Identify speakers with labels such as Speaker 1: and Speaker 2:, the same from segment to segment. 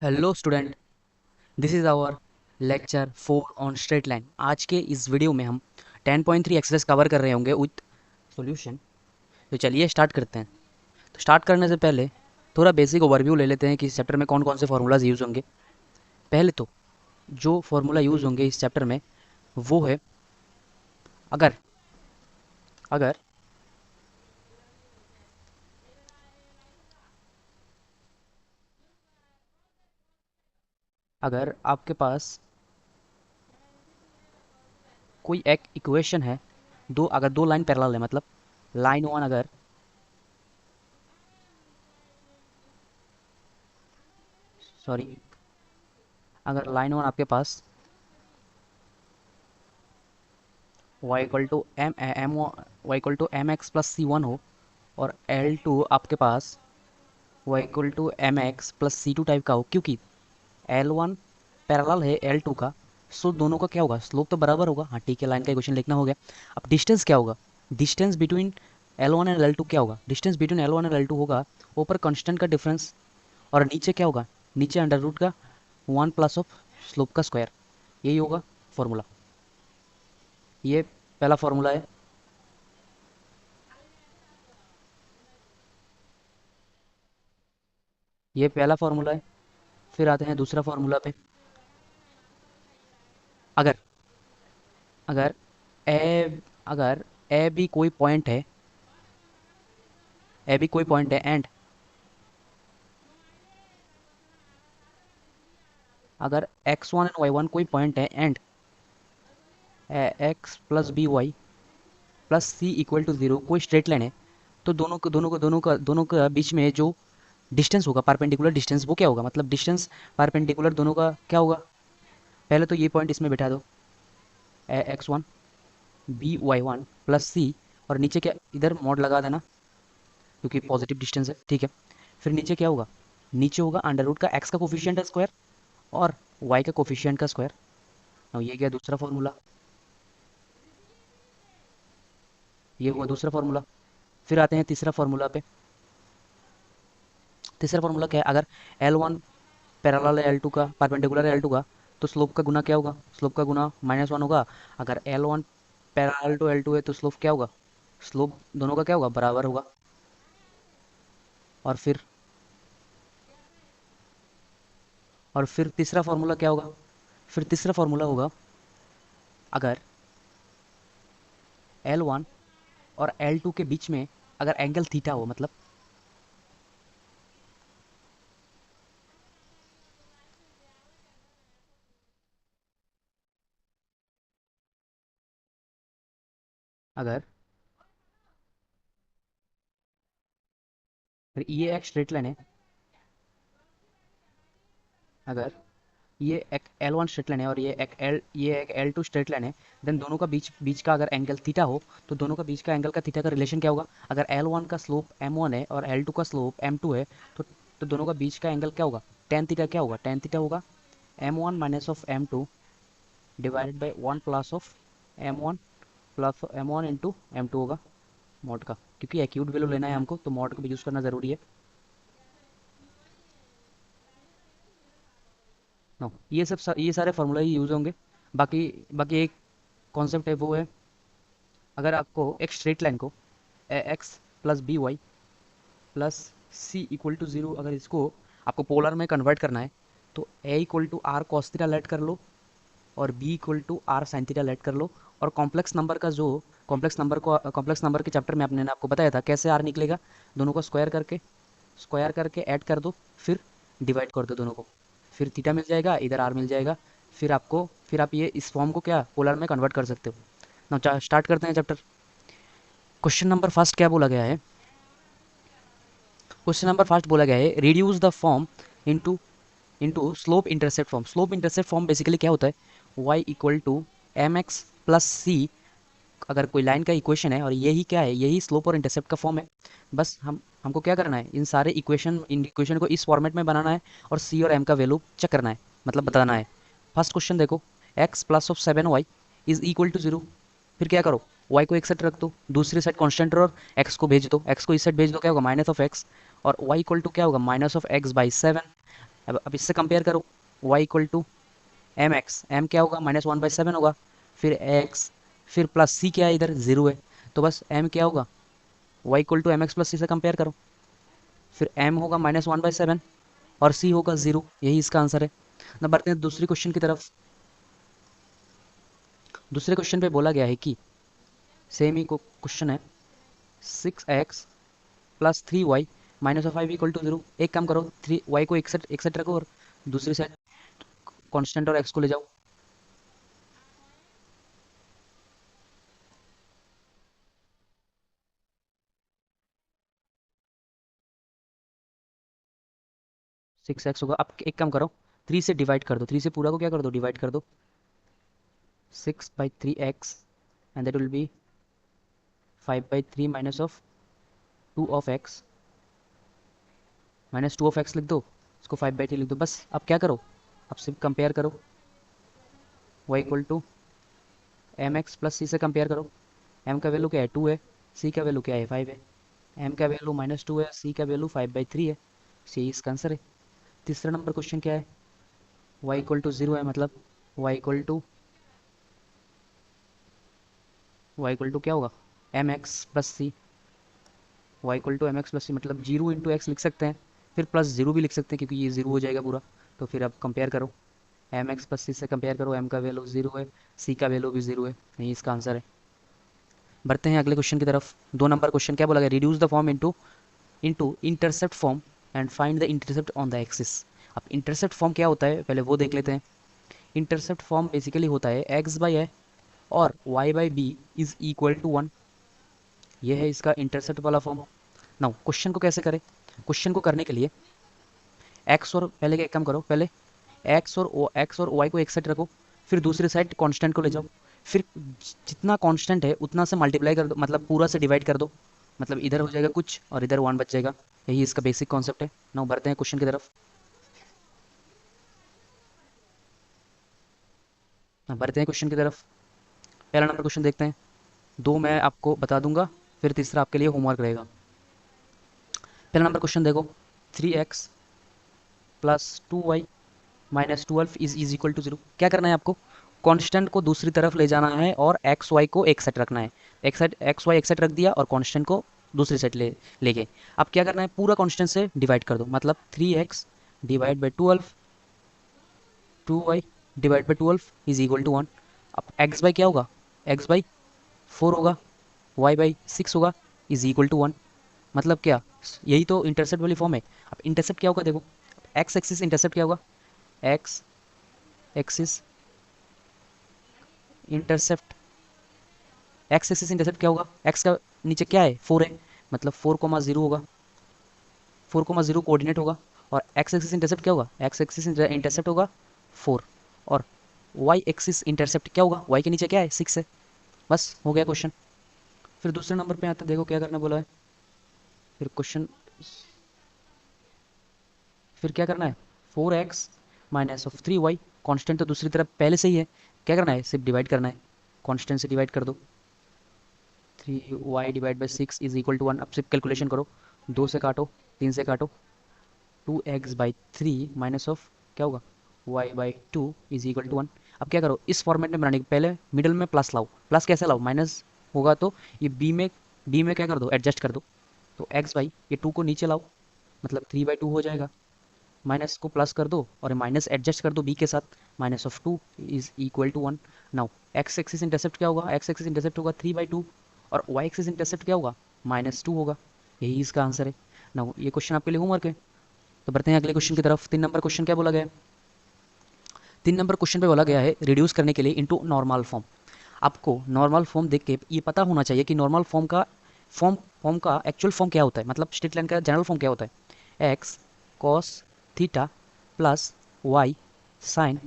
Speaker 1: Hello student, this is our lecture 4 on straight line. आज के इस वीडियो में हम 10.3 एक्सरसाइज कवर कर रहे होंगे विथ सॉल्यूशन। तो चलिए स्टार्ट करते हैं। तो स्टार्ट करने से पहले थोड़ा बेसिक ओवरव्यू ले लेते हैं कि इस चैप्टर में कौन कौन से फार्मूलाज यूज़ होंगे। पहले तो जो फार्मूला यूज़ होंगे इस चैप्टर में वो है, अगर अगर अगर आपके पास कोई एक इक्वेशन है, अगर दो लाइन पैरेलल है, मतलब लाइन वन सॉरी अगर लाइन वन आपके पास y equal to m x plus c one हो, और एल टू आपके पास y equal to m x plus c two type का हो, क्योंकि एल वन पैरेलल है एल टू का। सो दोनों का क्या होगा, स्लोप तो बराबर होगा। हाँ ठीक है, लाइन का इक्वेशन लिखना हो गया। अब डिस्टेंस क्या होगा, distance between L one and L two क्या होगा, distance between L one and L two होगा ऊपर कांस्टेंट का डिफरेंस, और नीचे क्या होगा, नीचे अंडर रूट का वन प्लस ऑफ स्लोप का स्क्वायर। यही होगा फॉर्मूला। ये पहला फॉर्मूला है। ये पहला फॉर्मूला है। फिर आते हैं दूसरा फॉर्मूला पे। अगर अगर ए अगर ए भी कोई पॉइंट है, ए भी कोई पॉइंट है एंड अगर x one and y one कोई पॉइंट है and x plus B y plus c equal to zero कोई स्ट्रेट लाइन है, तो दोनों का बीच में जो डिस्टेंस होगा, परपेंडिकुलर डिस्टेंस, वो क्या होगा, मतलब डिस्टेंस परपेंडिकुलर दोनों का क्या होगा। पहले तो ये पॉइंट इसमें बैठा दो, x one b y one plus c, और नीचे क्या, इधर मॉड लगा देना क्योंकि पॉजिटिव डिस्टेंस है, ठीक है। फिर नीचे क्या होगा, नीचे होगा अंडर रूट का एक्स का कोफिशिएंट का स्क्वायर और वाई का कोफिशिएंट का स्क्वायर। अब ये गया दूसरा फॉर्मूला, ये हुआ दूसरा फॉर्मूला। फिर आते हैं तीसरा फॉर्मूला पे। तीसरा फॉर्मूला क्या है, अगर एल वन पैरेलल है एल टू का, परपेंडिकुलर है एल टू का, तो स्लोप का गुना क्या होगा, स्लोप का गुना माइनस वन होगा। अगर l one parallel to l two है तो स्लोप क्या होगा, स्लोप दोनों का क्या होगा, बराबर होगा। और फिर तीसरा फॉर्मूला क्या होगा, फिर तीसरा फॉर्मूला होगा, अगर एल वन और एल टू के बीच में अगर एंगल थीटा हो, मतलब अगर फिर ये एक स्ट्रेट लाइन है, अगर ये एक एल वन स्ट्रेट लाइन है और ये एक एल टू स्ट्रेट लाइन है, देन दोनों का बीच बीच का अगर एंगल थीटा हो, तो दोनों का बीच का एंगल का थीटा का रिलेशन क्या होगा। अगर एल वन का स्लोप एम वन है और एल टू का स्लोप एम टू है, तो दोनों का बीच का एंगल क्या होगा, टेन थीटा क्या होगा, टेन थीटा होगा m one minus of m two divided by one plus of m one plus m one into m two होगा मॉड का, क्योंकि एक्यूट वैल्यू लेना है हमको तो मॉड का भी यूज़ करना ज़रूरी है। नो, ये सारे फार्मूला ही यूज़ होंगे। बाकी बाकी एक कॉन्सेप्ट है, वो है, अगर आपको एक स्ट्रेट लाइन को a x plus B y plus c equal to zero, अगर इसको आपको पोलर में कन्वर्ट करना है, तो a equal to r cos theta let कर लो और b equal to r sine theta let कर लो। और कॉम्प्लेक्स नंबर के चैप्टर में आपने आपको बताया था कैसे आर निकलेगा, दोनों को स्क्वायर करके ऐड कर दो, फिर डिवाइड कर दो दोनों को, फिर थीटा मिल जाएगा, इधर आर मिल जाएगा। फिर आप ये इस फॉर्म को क्या पोलर में कन्वर्ट कर सकते हो। ना स्टार्ट करते हैं चैप्टर। क्वेश्चन नंबर फर्स्ट क्या बोला गया है, क्वेश्चन नंबर फर्स्ट बोला गया है, reduce the form into slope intercept form. Slope intercept form basically क्या होता है, y equal to m x plus c. अगर कोई लाइन का इक्वेशन है और यही क्या है, यही स्लोप और इंटरसेप्ट का फॉर्म है। बस हमको क्या करना है, इन इक्वेशन को इस फॉर्मेट में बनाना है और सी और एम का वैल्यू चेक करना है, मतलब बताना है। फर्स्ट क्वेश्चन देखो, x plus of seven y is equal to zero. फिर क्या करो, y को एक साइड रख दो, दूसरी साइड कांस्टेंट और x को भेज दो, x को इस साइड भेज दो, क्या होगा माइनस ऑफ एक्स, और y इक्वल टू क्या होगा minus of x by seven. अब इससे कंपेयर करो, y equal to m x, m क्या होगा, -1/7 होगा, फिर x, फिर प्लस c क्या है, इधर 0 है, तो बस m क्या होगा, y equal to m x plus c से कंपेयर करो, फिर m होगा -1/7 और c होगा 0, यही इसका आंसर है। ना बढ़ते हैं दूसरी क्वेश्चन की तरफ। दूसरे क्वेश्चन पे बोला गया है कि सेम ही क्वेश्चन है, 6x plus 3y minus 5 equal to 0। एक काम करो, 3y को एक सेट रखो और दूसरी साइड कांस्टेंट और x को ले जाओ। 6x होगा, अब एक काम करो, 3 से डिवाइड कर दो, 3 से पूरा को क्या कर दो, डिवाइड कर दो, 6/3x and that will B 5/3 minus of 2 of x, -2 of x लिख दो, इसको 5/3 लिख दो। बस अब क्या करो, अब सिर्फ कंपेयर करो, y equal to m x plus c से कंपेयर करो। m का वैल्यू क्या है, 2 है, c का वैल्यू क्या है, 5 है, m का वैल्यू -2 है, c का वैल्यू 5/3 है, सी इसका आंसर है। तीसरा नंबर क्वेश्चन क्या है, y इक्वल टू 0 है, मतलब y इक्वल टू क्या होगा, m x plus c, y equal to m x plus c मतलब 0 × x लिख सकते हैं, फिर प्लस 0 भी लिख सकते हैं क्योंकि ये 0 हो जाएगा पूरा। तो फिर अब कंपेयर करो, एम एक्स प्लस सी से कंपेयर करो, m का वैल्यू 0 है, c का वैल्यू भी 0 है, यही इसका आंसर है। बढ़ते हैं अगले क्वेश्चन की तरफ। 2 नंबर क्वेश्चन क्या बोला गया, reduce the form into intercept form and find the intercept on the axis. अब इंटरसेप्ट फॉर्म क्या होता है पहले वो देख लेते हैं। इंटरसेप्ट फॉर्म बेसिकली होता है x/a और y/b इज इक्वल टू 1, ये है इसका इंटरसेप्ट वाला फॉर्म। नाउ क्वेश्चन को कैसे करें, क्वेश्चन को करने के लिए x और पहले एक काम करो, पहले x और y को एक साइड रखो, फिर दूसरी साइड कांस्टेंट को ले जाओ, फिर जितना कांस्टेंट है उतना से मल्टीप्लाई कर दो, मतलब पूरा से डिवाइड कर दो, मतलब इधर हो जाएगा कुछ और इधर 1 बच जाएगा, यही इसका बेसिक कॉन्सेप्ट है। नाउ बढ़ते हैं क्वेश्चन की तरफ। बढ़ते हैं क्वेश्चन की तरफ। पहला नंबर क्वेश्चन देखते हैं, दो मैं आपको बता दूंगा, फिर तीसरा आपके लिए होमवर्क रहेगा। पहला नंबर क्वेश्चन देखो, 3x plus 2y minus 12 is equal to 0। क्या करना है आपको, कांस्टेंट को दूसरी तरफ ले जाना है और एक्स वाई को एक सेट रखना है। एक साइड एक्स वाई एक सेट रख दिया और कांस्टेंट को दूसरी साइड लेके अब क्या करना है, पूरा कांस्टेंट से डिवाइड कर दो, मतलब 3x divide by 12, 2y divide by 12 is equal to 1। अब एक्स बाई क्या होगा, एक्स बाई 4 होगा, वाई बाई 6 होगा, इज इक्वल टू 1। मतलब क्या, यही तो इंटरसेप्ट वाली फॉर्म है। अब इंटरसेप्ट क्या होगा देखो, एक्स एक्सिस इंटरसेप्ट क्या होगा, x axis intercept, x axis intercept क्या होगा, एक्स का नीचे क्या है 4 है, मतलब 4,0 होगा, 4,0 कोऑर्डिनेट होगा, और एक्स एक्सिस इंटरसेप्ट क्या होगा, एक्स एक्सिस इंटरसेप्ट होगा 4, और वाई एक्सिस इंटरसेप्ट क्या होगा, वाई के नीचे क्या है 6 है। बस हो गया क्वेश्चन। फिर दूसरे नंबर पे आता है, देखो क्या करना बोला है, फिर क्वेश्चन, फिर क्या करना है, 4x minus of 3y, constant तो दूसरी तरफ पहले से ही है, क्या करना है सिर्फ डिवाइड करना है, कॉन्स्टेंट से डिवाइड कर दो, 3y divide by 6 is equal to 1। अब सिर्फ कैलकुलेशन करो, 2 से काटो, 3 से काटो, 2x/3 माइनस ऑफ क्या होगा, y/2 इज इक्वल टू 1। अब क्या करो, इस फॉर्मेट में बनाने के पहले मिडल में प्लस लाओ, प्लस कैसे लाओ, माइनस होगा तो ये बी में क्या कर दो, एडजस्ट कर दो, तो एक्स बाई ये 2 को नीचे लाओ, मतलब 3/2 हो जाएगा, माइनस को प्लस कर दो और माइनस एडजस्ट कर दो बी के साथ, minus of 2 is equal to 1। Now x axis intercept क्या होगा, एक्स एक्सिस इंटरसेप्ट होगा 3/2, और वाई एक्सिस इंटरसेप्ट क्या होगा, -2 होगा, यही इसका आंसर है। नाउ ये क्वेश्चन आपके लिए होमवर्क है। तो बढ़ते हैं अगले क्वेश्चन की तरफ। 3 नंबर क्वेश्चन क्या बोला गया है, 3 नंबर क्वेश्चन पे बोला गया है रिड्यूस करने के लिए इनटू नॉर्मल फॉर्म। आपको नॉर्मल फॉर्म देख के ये पता होना चाहिए कि नॉर्मल फॉर्म का एक्चुअल फॉर्म क्या होता है, मतलब स्ट्रेट लाइन का जनरल फॉर्म क्या होता है, x cos theta plus y sine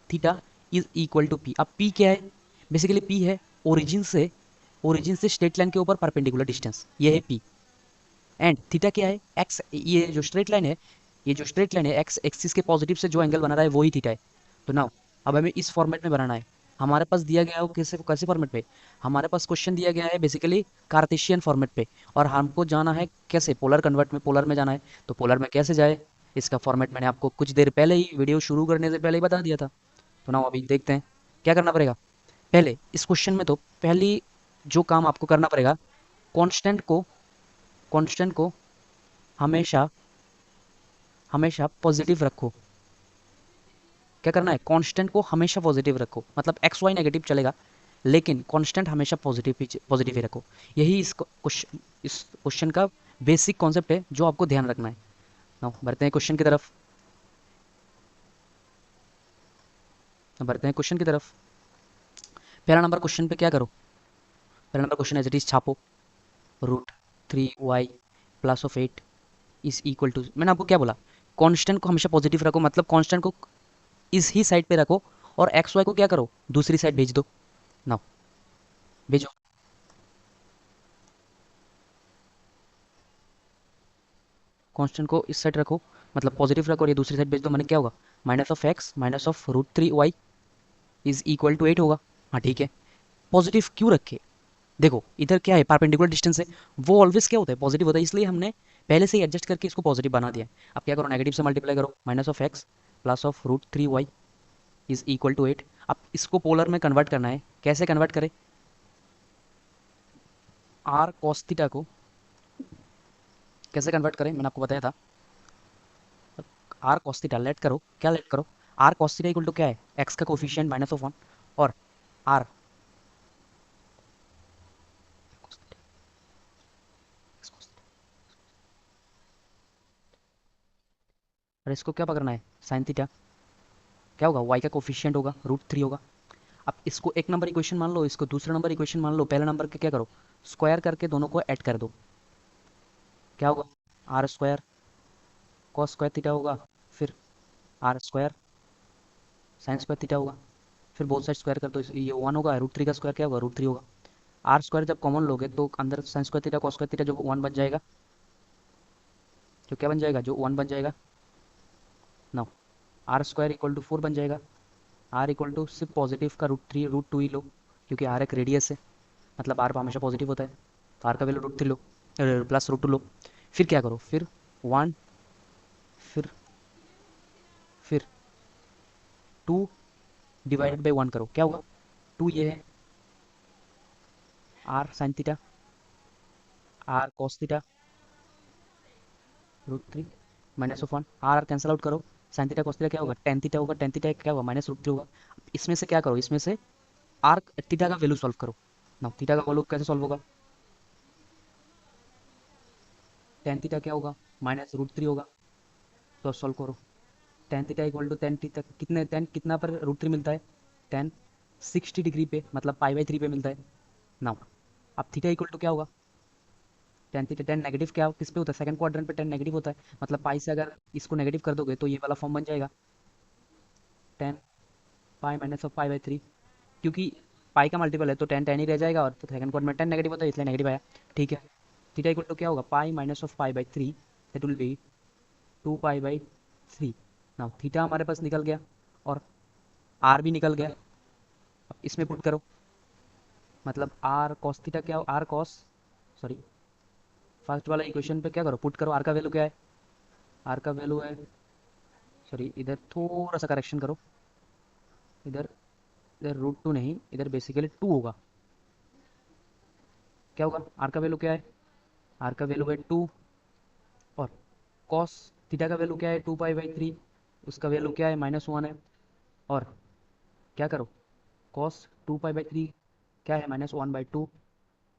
Speaker 1: theta is equal to p. अब पी क्या है, बेसिकली पी है ओरिजिन से स्ट्रेट लाइन के ऊपर परपेंडिकुलर डिस्टेंस, ये है पी। एंड थीटा क्या है, एक्स, ये जो स्ट्रेट लाइन है एक्स एक्सिस के पॉजिटिव से जो एंगल बना रहा है वही थीटा है। तो नाउ अब हमें इस फॉर्मेट में बनाना है, हमारे पास दिया गया है कैसे कैसे फॉर्मेट पे, हमारे पास क्वेश्चन दिया गया है बेसिकली कार्टेशियन फॉर्मेट पे, और हमको जाना है कैसे, पोलर कन्वर्ट में, पोलर में जाना है। तो पोलर में कैसे जाए, इसका फॉर्मेट मैंने आपको कुछ देर पहले ही, वीडियो शुरू करने से पहले ही बता दिया था। तो ना अभी देखते हैं क्या करना पड़ेगा। पहले इस क्वेश्चन में तो पहली जो काम आपको करना पड़ेगा, कांस्टेंट को हमेशा हमेशा पॉजिटिव रखो। क्या करना है, कांस्टेंट को हमेशा पॉजिटिव रखो, मतलब एक्स वाई नेगेटिव चलेगा लेकिन कांस्टेंट हमेशा पॉजिटिव ही रखो। यही इस क्वेश्चन का बेसिक कॉन्सेप्ट है जो आपको ध्यान रखना है। नाउ बढ़ते हैं क्वेश्चन की तरफ। पहला नंबर क्वेश्चन पे क्या करो, पहला number question as it is छापो। √3y plus of 8 is equal to, मैंने आपको क्या बोला, कांस्टेंट को हमेशा पॉजिटिव रखो, मतलब कांस्टेंट को इस ही साइड पे रखो और एक्स वाई को क्या करो, दूसरी साइड भेज दो। नाउ भेजो। कांस्टेंट को इस साइड रखो, मतलब पॉजिटिव रखो, और ये दूसरी साइड भेज दो, मैंने क्या होगा, minus of x minus of √3y is equal to 8 होगा। हाँ ठीक है। पॉजिटिव क्यों रखे, देखो इधर क्या है, परपेंडिकुलर डिस्टेंस है, वो ऑलवेज क्या होता है, पॉजिटिव होता है, इसलिए हमने पहले से ही एडजस्ट करके इसको पॉजिटिव बना दिया है। अब क्या करो, नेगेटिव से मल्टीप्लाई करो, minus of x plus of √3y is equal to 8। अब इसको पोलर में कन्वर्ट करना है, कैसे कन्वर्ट करें, आर कॉस थीटा को कैसे कन्वर्ट करें, मैंने आपको बताया था। आर कॉस थीटा लेट करो, क्या लेट करो, r cos theta equal to क्या है, एक्स का कोफिशिएंट माइनस ऑफ 1 और आर, और इसको क्या पकड़ना है, साइन थीटा, क्या होगा, वाई का कोफिशिएंट होगा √3 होगा। अब इसको एक नंबर इक्वेशन मान लो, इसको दूसरा नंबर इक्वेशन मान लो, पहले नंबर के क्या करो, स्क्वायर करके दोनों को ऐड कर दो, क्या होगा, r square cos square theta होगा, फिर r square sine square theta होगा, फिर बोथ साइड स्क्वायर कर दो, ये 1 होगा, √3 का स्क्वायर क्या होगा, √3 होगा। आर स्क्वायर जब कॉमन लोगे तो अंदर sign square theta cos square theta जो 1 बन जाएगा, जो क्या बन जाएगा, जो 1 बन जाएगा। Now r square equal to 4 बन जाएगा। आर इक्वल टू सिर्फ पॉजिटिव का √2 ही लो, क्योंकि आर एक रेडियस है, मतलब आर हमेशा पॉजिटिव होता है, तो आर का वैल्यू √3 लो, प्लस √2 लो। फिर क्या करो, फिर 1, फिर फिर 2 डिवाइडेड बाई 1 करो, क्या होगा, 2 ये है r sine theta, r cos theta √3 minus of 1, r cancel out करो, साइन थीटा कॉस थीटा क्या होगा, टेन थीटा होगा, टेन थीटा क्या होगा, माइनस √3 होगा। इसमें से क्या करो, इसमें से आर थीटा का वैल्यू सॉल्व करो। ना थीटा का वैल्यू कैसे सॉल्व होगा, टेन थीटा क्या होगा, माइनस √3 होगा, तो सॉल्व करो। Tan theta equal to tan theta कितने, टेन कितना पर √3 मिलता है, टेन 60 डिग्री पे, मतलब पाई/3 पे मिलता है। नाउ अब थीटा इक्वल टू क्या होगा, टेन थीटा, टेन नेगेटिव क्या किस पे होता है, सेकंड क्वाड्रेंट पे टेन नेगेटिव होता है, मतलब पाई से अगर इसको नेगेटिव कर दोगे तो ये वाला फॉर्म बन जाएगा, टेन पाई माइनस ऑफ पाई/3, क्योंकि पाई का मल्टीपल है तो टेन टेन ही रह जाएगा, और तो सेकंड क्वाड्रेंट में टेन नेगेटिव होता है इसलिए नेगेटिव आया। ठीक है, थीटा इक्वल टू क्या होगा, पाई माइनस ऑफ पाई/3, दैट विल बी 2 पाई/3। नाउ थीटा हमारे पास निकल गया और आर भी निकल गया। अब इसमें पुट करो, मतलब आर कॉस थीटा क्या हो, आर कॉस, सॉरी, फर्स्ट वाला इक्वेशन पे क्या करो, पुट करो, आर का वैल्यू क्या है, आर का वैल्यू है, सॉरी इधर थोड़ा सा करेक्शन करो, इधर इधर √2 नहीं, इधर बेसिकली 2 होगा, क्या होगा, आर का वैल्यू क्या है, आर का वैल्यू है 2, और कॉस थीटा का वैल्यू क्या है, 2 पाई/3, उसका वैल्यू क्या है, -1 है, और क्या करो, कॉस 2 पाई/3 क्या है, -1/2,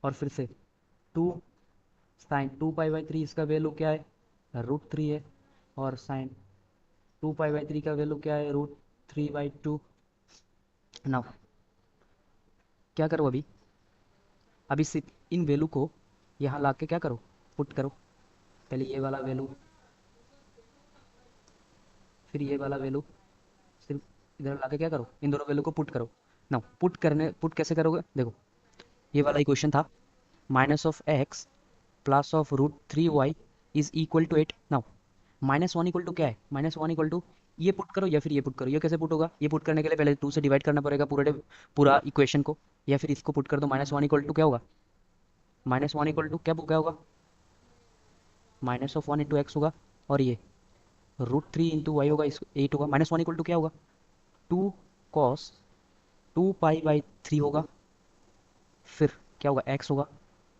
Speaker 1: और फिर से 2 साइन 2 पाई/3 इसका वैल्यू क्या है, √3 है, और साइन 2 पाई/3 का वैल्यू क्या है, √3/2। नाउ क्या करो, अभी सिर्फ इन वैल्यू को यहाँ ला के क्या करो, पुट करो, पहले ये वाला वैल्यू, फिर ये वाला वैल्यू, सिर्फ इधर ला के क्या करो, इन दोनों वैल्यू को पुट करो। नाउ पुट कैसे करोगे, देखो ये वाला इक्वेशन था, -(x) plus of √3y is equal to 8। Now -1 equal to क्या है, -1 इक्वल टू ये पुट करो या फिर ये पुट करो, ये कैसे पुट होगा, ये पुट करने के लिए पहले 2 से डिवाइड करना पड़ेगा पूरा इक्वेशन को, या फिर इसको पुट कर दो, -1 इक्वल टू क्या होगा, -1 इक्वल टू क्या होगा, -(1 × x) होगा, और ये √3 इंटू वाई होगा, इस 8 होगा, -1 इक्वल टू क्या होगा, 2 cos 2 पाई बाई 3 होगा, फिर क्या होगा, x होगा,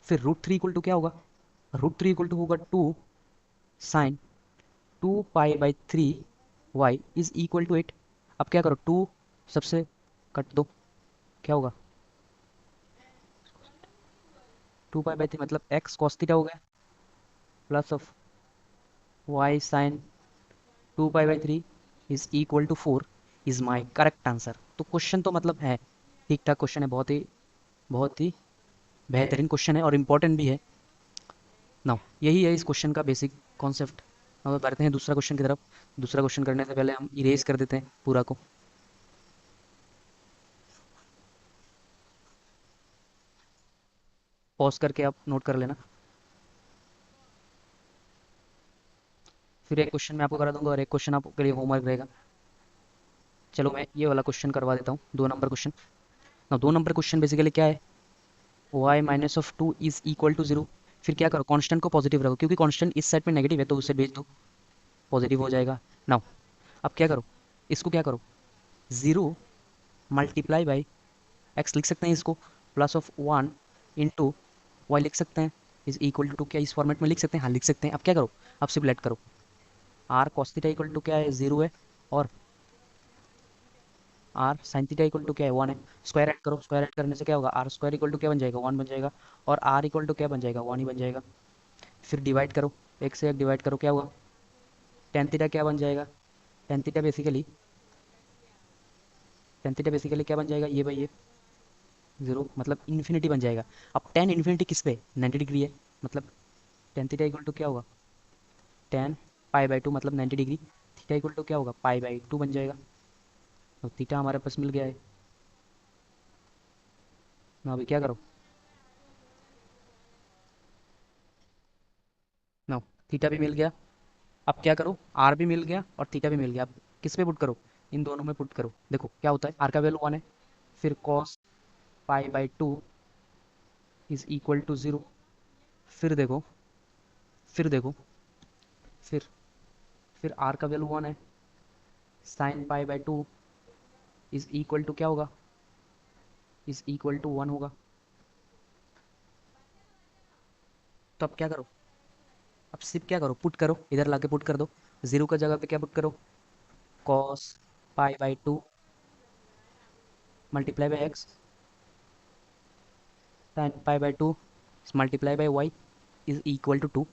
Speaker 1: फिर √3 इक्वल टू क्या होगा, √3 इक्वल टू होगा 2 sin 2 pi by 3 y is equal to 8। अब क्या करो, 2 सबसे कट दो, क्या होगा, 2 पाई बाई 3 मतलब x cos थीटा हो गया, plus of y sin 2 pi by 3 is equal to 4 is my correct answer. तो क्वेश्चन तो मतलब है ठीक ठाक क्वेश्चन है, बहुत ही बेहतरीन क्वेश्चन है और इम्पोर्टेंट भी है। नाउ यही है इस क्वेश्चन का बेसिक कॉन्सेप्ट। अब बढ़ते हैं दूसरा क्वेश्चन की तरफ। दूसरा क्वेश्चन करने से पहले हम इरेज कर देते हैं पूरा को। पॉज करके आप नोट कर लेना। फिर एक क्वेश्चन मैं आपको करा दूंगा और एक क्वेश्चन आपके लिए होमवर्क रहेगा। चलो मैं ये वाला क्वेश्चन करवा देता हूँ, 2 नंबर क्वेश्चन। ना 2 नंबर क्वेश्चन बेसिकली क्या है, y-2 इज इक्वल टू 0। फिर क्या करो, कांस्टेंट को पॉजिटिव रखो, क्योंकि कांस्टेंट इस साइड पे नेगेटिव है तो उसे भेज दो, पॉजिटिव हो जाएगा। नाउ अब क्या करो, इसको क्या करो, 0 मल्टीप्लाई बाई एक्स लिख सकते हैं इसको, प्लस ऑफ 1 इंटू वाई लिख सकते हैं, इज इक्वल टू क्या इस फॉर्मेट में लिख सकते हैं, हाँ लिख सकते हैं। अब क्या करो, अब सिमुलेट करो, r cos theta equal to क्या है, 0 है, और r sine theta equal to क्या है, 1 है। स्क्वायर ऐड करो, स्क्वायर ऐड करने से क्या होगा, आर स्क्वायर इक्वल टू क्या बन जाएगा, 1 बन जाएगा, और आर इक्वल टू क्या बन जाएगा, 1 ही बन जाएगा। फिर डिवाइड करो, एक से एक डिवाइड करो, क्या होगा, टेन थीटा क्या बन जाएगा, टेन थीटा बेसिकली क्या बन जाएगा, ये भाई ये 0 मतलब इन्फिनिटी बन जाएगा। अब टेन इन्फिनिटी किस पे, 90 डिग्री है, मतलब टेन थीटा इक्वल टू क्या होगा, टेन पाई बाई 2 मतलब 90 डिग्री, थीटा इक्वल टू क्या होगा, पाई बाई 2 बन जाएगा। तो थीटा हमारे पास मिल गया है। ना अभी क्या करो, ना थीटा भी मिल गया। अब क्या करो, आर भी मिल गया और थीटा भी मिल गया। अब किस पे पुट करो, इन दोनों में पुट करो, देखो क्या होता है, आर का वैल्यू 1 है, फिर cos pi by 2 is equal to 0। फिर देखो, फिर देखो, फिर फिर आर का वैल्यू 1 है, sine pi by 2 is equal to क्या होगा, इज इक्वल टू 1 होगा। तो अब क्या करो, अब सिर्फ क्या करो, पुट करो, इधर लाके पुट कर दो, 0 का जगह पे क्या पुट करो, cos pi by 2 multiply by x sine pi by 2 multiply by y is equal to 2।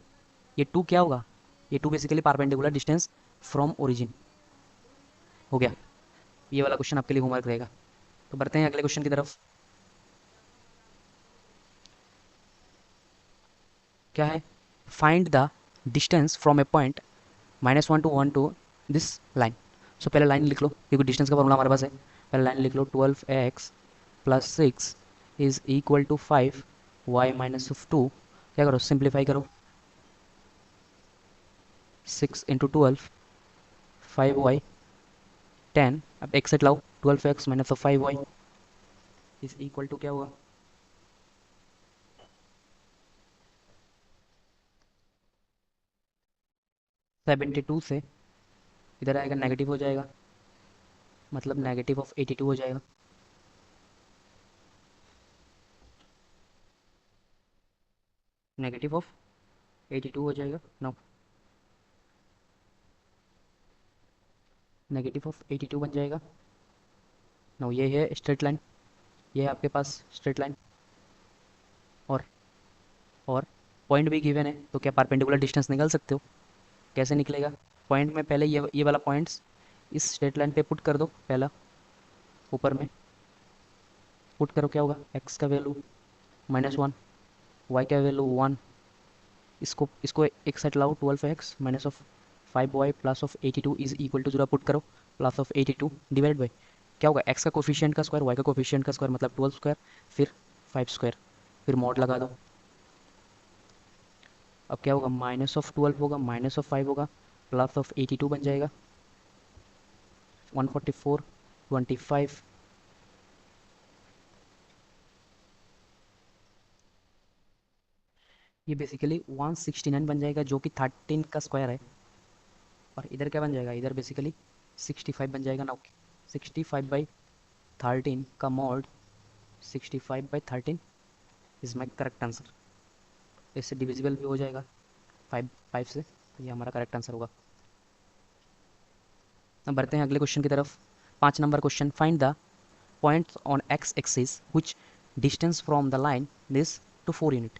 Speaker 1: ये 2 क्या होगा, ये 2 basically perpendicular distance from origin हो गया। ये वाला क्वेश्चन आपके लिए होमवर्क रहेगा। तो बढ़ते हैं अगले क्वेश्चन की तरफ। क्या है, find the distance from a point -1 to 1 to this line. So पहले लाइन लिख लो, क्योंकि डिस्टेंस का फॉर्मूला हमारे पास है। पहले लाइन लिख लो, 12x plus 6 is equal to 5y-2। क्या करो, सिंप्लीफाई करो, 6 × 12 5y 10। अब एक सेट लाओ, 12x - 5y is equal to क्या हुआ, 72 से इधर आएगा नेगेटिव हो जाएगा, मतलब -82 हो जाएगा। -82 हो जाएगा। नो, -82 बन जाएगा। नो, ये है स्ट्रेट लाइन, ये है आपके पास स्ट्रेट लाइन, और और पॉइंट भी गिवन है, तो क्या परपेंडिकुलर डिस्टेंस निकाल सकते हो, कैसे निकलेगा, पॉइंट में पहले ये वाला पॉइंट्स इस स्ट्रेट लाइन पे पुट कर दो, पहला ऊपर में पुट करो, क्या होगा, एक्स का वैल्यू -1, वाई का वैल्यू 1, इसको इसको एक साइड लाओ, 12x minus of 5y plus of 82 is equal to 0 put करो, प्लस ऑफ 82 डिवाइड बाई क्या होगा, एक्स का कोफिशिएंट का स्क्वायर, वाई का कोफिशिएंट का स्क्वायर मतलब 12 स्क्वायर, फिर 5 स्क्वायर, फिर मॉड लगा दो। अब क्या होगा, -12 होगा, -5 होगा, प्लस ऑफ 82 बन जाएगा, 144 25। ये बेसिकली 169 बन जाएगा, जो कि 13 का स्क्वायर है, और इधर क्या बन जाएगा, इधर बेसिकली 65 बन जाएगा ना। 65/13 का mod 65/13 is my correct answer. इससे डिविजिबल भी हो जाएगा 5 से, तो ये हमारा करेक्ट आंसर होगा। अब बढ़ते हैं अगले क्वेश्चन की तरफ। 5 number question, find the points on x axis which distance from the line this to 4 unit.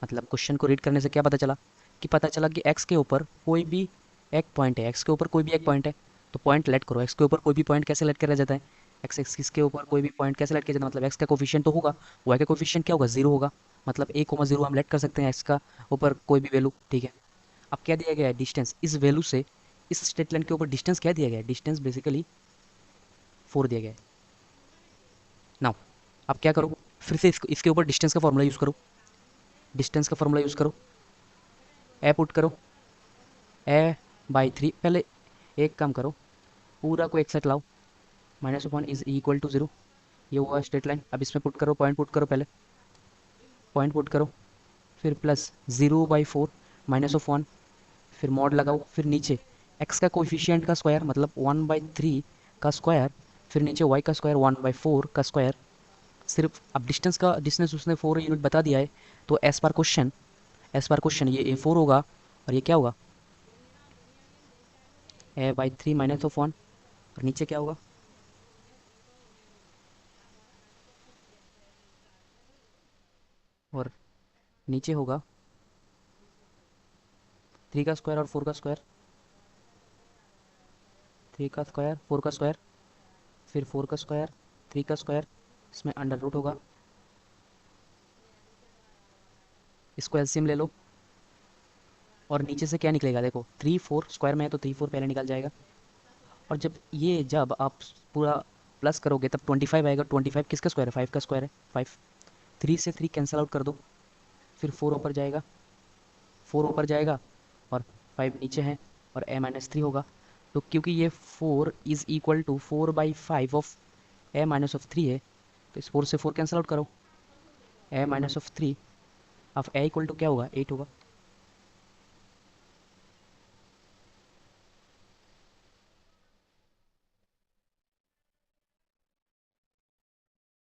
Speaker 1: मतलब क्वेश्चन को रीड करने से क्या पता चला कि एक्स के ऊपर कोई भी एक पॉइंट है, एक्स के ऊपर कोई भी एक पॉइंट है। तो पॉइंट लेट करो, एक्स के ऊपर कोई भी पॉइंट कैसे लेट किया जाता है, एक्स एक्सिस के ऊपर कोई भी पॉइंट कैसे लेट किया जाता है, मतलब एक्स का कोफिशिएंट तो होगा, वाई का कोफिशिएंट क्या होगा, 0 होगा। मतलब a, 0 हम लेट कर सकते हैं एक्स का ऊपर कोई भी वैल्यू, ठीक है। अब क्या दिया गया है, डिस्टेंस, इस वैल्यू से इस स्ट्रेट लाइन के ऊपर डिस्टेंस क्या दिया गया है, डिस्टेंस बेसिकली 4 दिया गया है। नाउ अब क्या करो, फिर से इसके ऊपर डिस्टेंस का फॉर्मूला यूज़ करो, डिस्टेंस का फॉर्मूला यूज़ करो, ए पुट करो, a/3। पहले एक काम करो, पूरा को एक साइड लाओ, -1 इज इक्वल टू 0। ये हुआ स्ट्रेट लाइन। अब इसमें पुट करो, पॉइंट पुट करो, पहले पॉइंट पुट करो, फिर प्लस 0/4 -1, फिर मॉड लगाओ, फिर नीचे एक्स का कोफिशिएंट का स्क्वायर मतलब 1/3 का स्क्वायर, फिर नीचे वाई का स्क्वायर 1/4 का स्क्वायर। सिर्फ अब डिस्टेंस उसने 4 यूनिट बता दिया है, तो एस पर क्वेश्चन ये A4 होगा, और ये क्या होगा, a/3 -1, और नीचे क्या होगा, और नीचे होगा 3 का स्क्वायर और 4 का स्क्वायर, 3 का स्क्वायर 4 का स्क्वायर, फिर 4 का स्क्वायर 3 का स्क्वायर, इसमें अंडर रूट होगा। इसको एलसीएम ले लो, और नीचे से क्या निकलेगा, देखो 3 4 स्क्वायर में है तो 3 4 पहले निकल जाएगा। और जब आप पूरा प्लस करोगे तब 25 आएगा। 25 किसका स्क्वायर है, 5 का स्क्वायर है, 5। 3 से 3 कैंसिल आउट कर दो, फिर 4 ऊपर जाएगा और 5 नीचे है, और a-3 होगा। तो क्योंकि ये 4 is equal to 4/5 of a-3 है, तो इस 4 से 4 कैंसिल आउट करो, a-3 of a equal to क्या होगा, 8 होगा।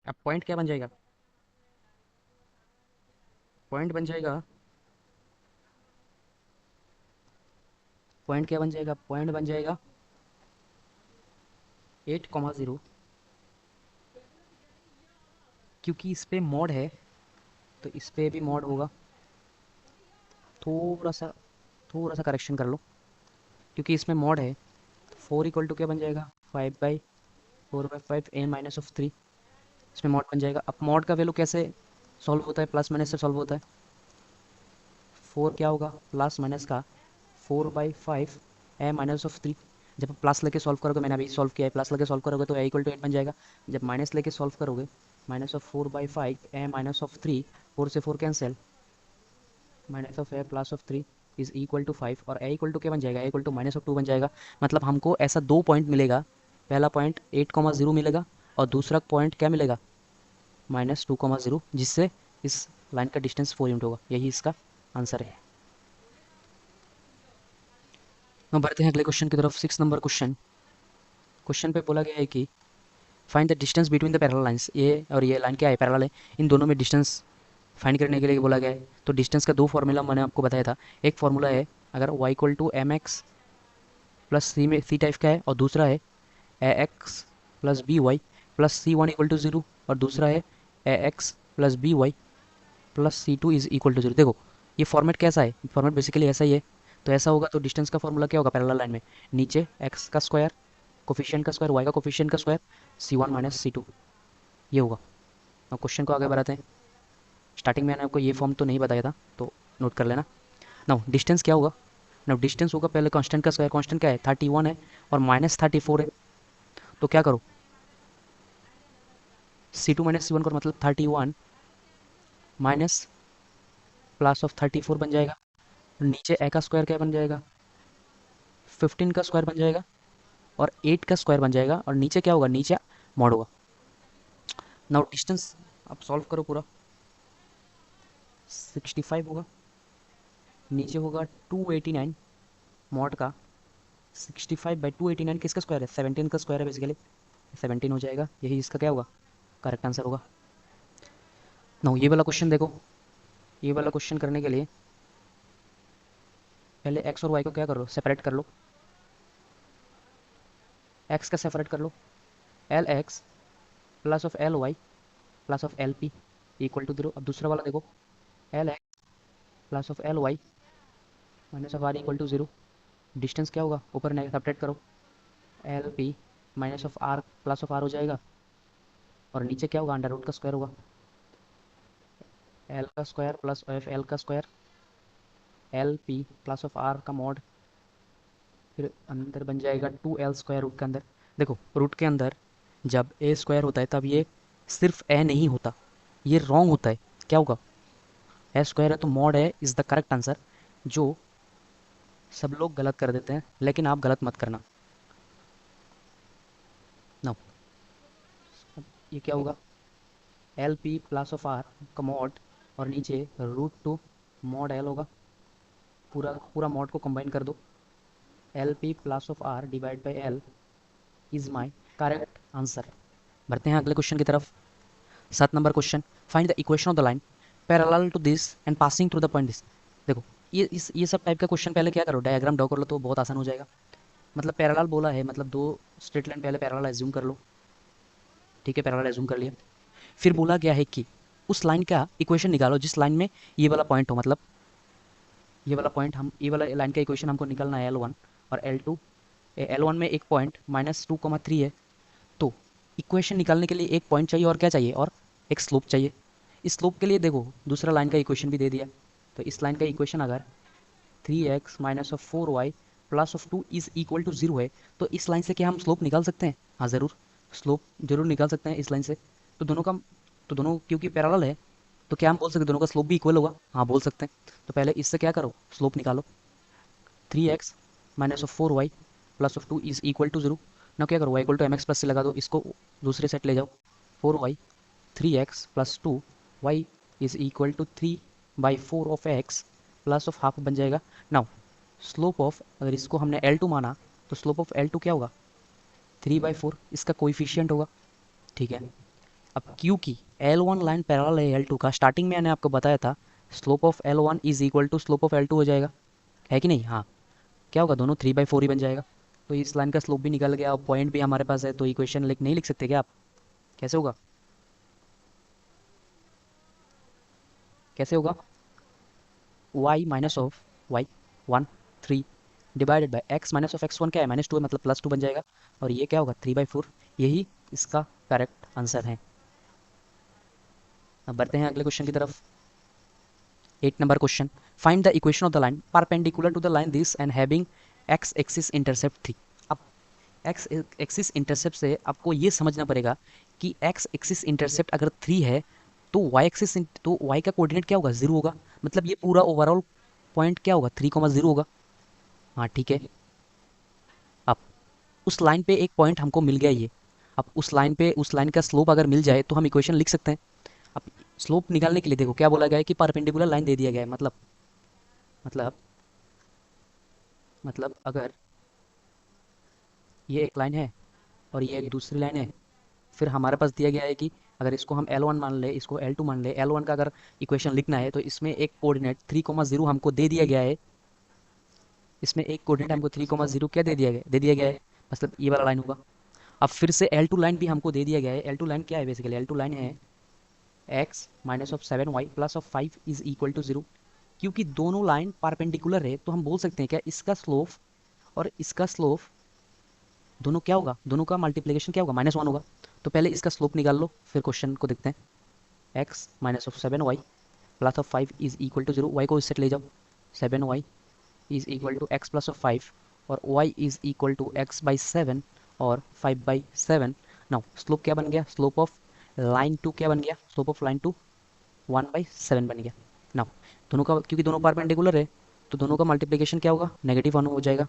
Speaker 1: अब पॉइंट क्या बन जाएगा, पॉइंट बन जाएगा, पॉइंट बन जाएगा 8,0, क्योंकि इस पे मॉड है तो इस पे भी मॉड होगा। थोड़ा सा थोड़ा सा करेक्शन कर लो, क्योंकि इसमें मॉड है। 4 इक्वल टू क्या बन जाएगा, 5/4/5 a-3। इसमें मॉड बन जाएगा। अब मॉड का वैल्यू कैसे सॉल्व होता है, प्लस माइनस से सॉल्व होता है। 4 क्या होगा, प्लस माइनस का 4/5 a-3। जब आप प्लस लेके सॉल्व करोगे, मैंने अभी सॉल्व किया है, प्लस लेके सॉल्व करोगे तो a इक्वल टू 8 बन जाएगा। जब माइनस लेके सॉल्व करोगे, -4/5 a-3, 4 से 4 cancel, -a+3 is equal to 5, और a इक्वल टू क्या बन जाएगा, a इक्वल टू -2 बन जाएगा। मतलब हमको ऐसा दो पॉइंट मिलेगा, पहला पॉइंट 8,0 मिलेगा, और दूसरा पॉइंट क्या मिलेगा, -2,0, जिससे इस लाइन का डिस्टेंस 4 यूनिट होगा। यही इसका आंसर है। हम बढ़ते हैं अगले क्वेश्चन की तरफ। 6 नंबर क्वेश्चन, क्वेश्चन पे बोला गया है कि find the distance between the parallel lines. ये और ये लाइन क्या है, पैरेलल है, इन दोनों में डिस्टेंस फाइंड करने के लिए बोला गया है। तो डिस्टेंस का दो फार्मूला मैंने आपको बताया था। एक फार्मूला है अगर y equal to mx plus C में सी टाइप का है, और दूसरा है A x plus B y plus C1 equal to 0, और दूसरा है A x plus B y plus C2 is equal to 0। देखो ये फॉर्मेट कैसा है, फॉर्मेट बेसिकली ऐसा ही है। तो ऐसा होगा तो डिस्टेंस का फॉर्मूला क्या होगा पैरेलल लाइन में, नीचे एक्स का स्क्वायर कोफिशिएंट का स्क्वायर, वाई का कोफिशिएंट का स्क्वायर, C1 - C2, ये होगा। अब क्वेश्चन को आगे बढ़ाते हैं। स्टार्टिंग में मैंने आपको ये फॉर्म तो नहीं बताया था, तो नोट कर लेना। नाउ डिस्टेंस क्या होगा, नाउ डिस्टेंस होगा पहले कांस्टेंट का स्क्वायर, कांस्टेंट क्या है 31 है, और -34 है। तो क्या करो, C2 - C1 का मतलब 31 माइनस प्लस ऑफ 34 बन जाएगा। नीचे ए का स्क्वायर क्या बन जाएगा, 15 का स्क्वायर बन जाएगा, और 8 का स्क्वायर बन जाएगा, और नीचे क्या होगा, नीचे मॉड होगा। नाउ डिस्टेंस आप सॉल्व करो पूरा, 65 होगा, नीचे होगा 289 मॉड का, 65/289 किसका स्क्वायर है? 17 का स्क्वायर है बेसिकली, 17 हो जाएगा, यही इसका क्या होगा, करेक्ट आंसर होगा। नाउ ये वाला क्वेश्चन देखो, ये वाला क्वेश्चन करने के लिए पहले एक्स और वाई को क्या करो, सेपरेट कर लो। एक्स का सेपरेट कर लो, L x plus of L y plus of L p equal to 0। अब दूसरा वाला देखो, L x plus of L y minus of R equal to 0। Distance क्या होगा, ऊपर सेपरेट करो, L p minus of R plus of R हो जाएगा, और नीचे क्या होगा, अंडर रूट का स्क्वायर होगा, एल का स्क्वायर प्लस एफ एल का square, L p plus of r का मॉड, फिर अंदर बन जाएगा 2l स्क्वायर रूट के अंदर। देखो रूट के अंदर जब ए स्क्वायर होता है तब ये सिर्फ ए नहीं होता, ये रॉन्ग होता है। क्या होगा, ए स्क्वायर है तो मॉड है इज़ द करेक्ट आंसर, जो सब लोग गलत कर देते हैं, लेकिन आप गलत मत करना। नो, ये क्या होगा, l p plus of r का मॉड, और नीचे रूट 2 मॉड एल होगा, पूरा पूरा मॉड को कंबाइन कर दो, l p plus of r divide by l is my correct answer. बढ़ते हैं अगले क्वेश्चन की तरफ। 7 number question, find the equation of the line parallel to this and passing through the point this. देखो ये सब टाइप का question पहले क्या करो, डायग्राम ड्रॉ कर लो तो बहुत आसान हो जाएगा। मतलब पैरेलल बोला है, मतलब दो स्ट्रेट लाइन पहले पैरेलल एज्यूम कर लो, ठीक है, पैरेलल एज्यूम कर लिया। फिर बोला गया है कि उस लाइन का इक्वेशन निकालो जिस लाइन में ये वाला पॉइंट हो, मतलब ये वाला पॉइंट, हम ये वाला लाइन का इक्वेशन हमको निकालना है L1 और L2। L1 में एक पॉइंट -2,3 है, तो इक्वेशन निकालने के लिए एक पॉइंट चाहिए और क्या चाहिए, और एक स्लोप चाहिए। इस स्लोप के लिए देखो दूसरा लाइन का इक्वेशन भी दे दिया, तो इस लाइन का इक्वेशन अगर 3x minus of 4y plus of 2 is equal to 0 है, तो इस लाइन से क्या हम स्लोप निकाल सकते हैं? हाँ ज़रूर, स्लोप जरूर निकाल सकते हैं इस लाइन से। तो दोनों का, तो दोनों क्योंकि पैरेलल है, तो क्या हम बोल सकते हैं दोनों का स्लोप भी इक्वल होगा? हाँ बोल सकते हैं। तो पहले इससे क्या करो, स्लोप निकालो, 3x minus of 4y plus of 2 is equal to 0। ना क्या करो, y equal to m x plus से लगा दो, इसको दूसरे सेट ले जाओ, 4y 3x plus 2y is equal to 3/4 of x plus of half बन जाएगा। नाउ स्लोप ऑफ, अगर इसको हमने L2 माना, तो स्लोप ऑफ L2 क्या होगा, 3/4, इसका कोइफिशियंट होगा, ठीक है। अब क्योंकि L1 लाइन पैरेलल है L2 का, स्टार्टिंग में मैंने आपको बताया था slope of L1 is equal to slope of L2 हो जाएगा, है कि नहीं? हाँ, क्या होगा, दोनों 3/4 ही बन जाएगा। तो इस लाइन का स्लोप भी निकल गया और पॉइंट भी हमारे पास है, तो इक्वेशन लिख नहीं लिख सकते क्या आप? कैसे होगा, कैसे होगा, y minus of y 1 3 divided by x minus of x1 क्या है, -2 है, मतलब +2 बन जाएगा, और ये क्या होगा, 3/4, यही इसका करेक्ट आंसर है। अब बढ़ते हैं अगले क्वेश्चन की तरफ। 8 number question, find the equation of the line perpendicular to the line this and having x axis intercept 3। अब एक्स एक्सिस इंटरसेप्ट से आपको ये समझना पड़ेगा कि एक्स एक्सिस इंटरसेप्ट अगर 3 है, तो वाई एक्सिस, तो वाई का कोऑर्डिनेट क्या होगा, 0 होगा, मतलब ये पूरा ओवरऑल पॉइंट क्या होगा, 3,0 होगा। हाँ ठीक है। अब उस लाइन पे एक पॉइंट हमको मिल गया ये, अब उस लाइन पे उस लाइन का स्लोप अगर मिल जाए तो हम इक्वेशन लिख सकते हैं। अब स्लोप निकालने के लिए देखो क्या बोला गया है कि परपेंडिकुलर लाइन दे दिया गया है, मतलब मतलब अगर ये एक लाइन है और ये एक दूसरी लाइन है, फिर हमारे पास दिया गया है कि अगर इसको हम L1 मान ले, इसको L2 मान ले, L1 का अगर इक्वेशन लिखना है तो इसमें एक कोऑर्डिनेट 3,0 हमको दे दिया गया है, इसमें एक कोऑर्डिनेट हमको 3,0 क्या दे दिया गया है, मतलब ये वाला लाइन होगा। अब फिर से L2 लाइन भी हमको दे दिया गया है, L2 लाइन क्या है, बेसिकली L2 लाइन है x minus of 7y plus of 5 is equal to 0। क्योंकि दोनों लाइन परपेंडिकुलर है, तो हम बोल सकते हैं क्या, इसका स्लोप और इसका स्लोप दोनों क्या होगा, दोनों का मल्टीप्लिकेशन क्या होगा, -1 होगा। तो पहले इसका स्लोप निकाल लो, फिर क्वेश्चन को देखते हैं। x minus of 7y plus of 5 is equal to 0, y को इससे ले जाओ, 7y is equal to x plus of 5, और y is equal to x/7 और 5/7। नाउ स्लोप क्या बन गया, स्लोप ऑफ लाइन 2 क्या बन गया, स्लोप ऑफ लाइन 2 1/7 बन गया। नाउ दोनों का, क्योंकि दोनों परपेंडिकुलर है, तो दोनों का मल्टीप्लिकेशन क्या होगा, -1 हो जाएगा।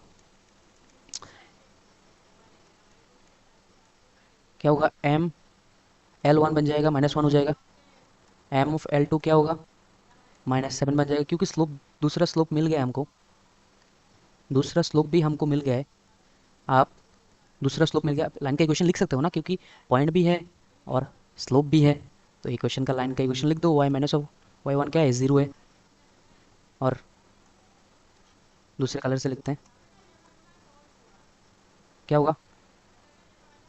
Speaker 1: क्या होगा, m L1 बन जाएगा, -1 हो जाएगा, m ऑफ L2 क्या होगा, -7 बन जाएगा, क्योंकि स्लोप, दूसरा स्लोप मिल गया हमको, दूसरा स्लोप भी हमको मिल गया है। आप दूसरा स्लोप मिल गया, लाइन का इक्वेशन लिख सकते हो ना, क्योंकि पॉइंट भी है और स्लोप भी है। तो इक्वेशन का लाइन का इक्वेशन लिख दो, y minus of y one क्या है, ज़ीरो है। और दूसरे कलर से लिखते हैं, क्या होगा,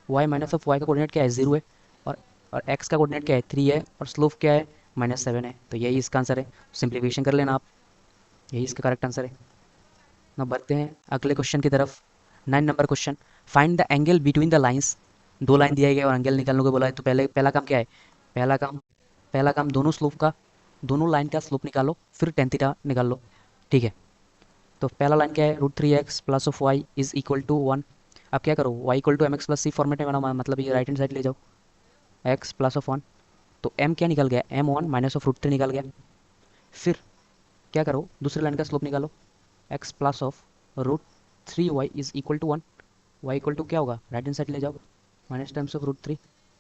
Speaker 1: वाई माइनस ऑफ वाई का कोऑर्डिनेट क्या है, ज़ीरो है। और एक्स का कोऑर्डिनेट क्या है, थ्री है। और स्लोप क्या है, -7 है। तो यही इसका आंसर है। सिंप्लीफिकेशन कर लेना आप, यही इसका करेक्ट आंसर है। ना बढ़ते हैं अगले क्वेश्चन की तरफ। 9 number question, find the angle between the lines. दो लाइन दिया गया और एंगल निकालने को बोला है। तो पहला काम क्या है, पहला काम पहला काम दोनों स्लोप का, दोनों लाइन का स्लोप निकालो, फिर टेन थीटा निकाल लो। ठीक है। तो पहला लाइन क्या है, √3x plus of y is equal to 1। अब क्या करो, y equal to mx plus c format में बनाओ, मतलब ये राइट हैंड साइड ले जाओ, x प्लस ऑफ 1। तो m क्या निकल गया, m1 माइनस ऑफ √3 निकल गया। फिर क्या करो, दूसरे लाइन का स्लोप निकालो, x plus of √3y is equal to 1। y equal to क्या होगा, राइट हैंड साइड ले जाओ, माइनस टाइम्स ऑफ √3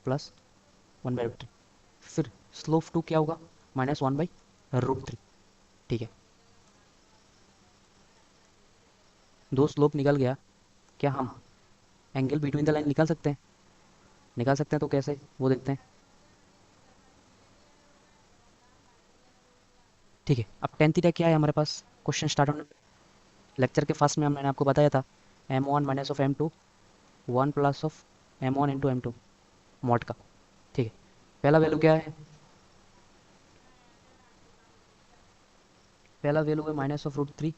Speaker 1: प्लस 1/√3। फिर स्लोप टू क्या होगा, -1/√3। ठीक है, दो स्लोप निकल गया। क्या हम एंगल बिटवीन द लाइन निकाल सकते हैं, निकाल सकते हैं तो कैसे, वो देखते हैं। ठीक है, अब टेन थीटा क्या है हमारे पास, क्वेश्चन स्टार्ट होने लेक्चर के फर्स्ट में मैंने आपको बताया था, m1 minus of m2 1 plus of m1 into m2 mod का। ठीक है, पहला वैल्यू क्या है, पहला वैल्यू है -√3।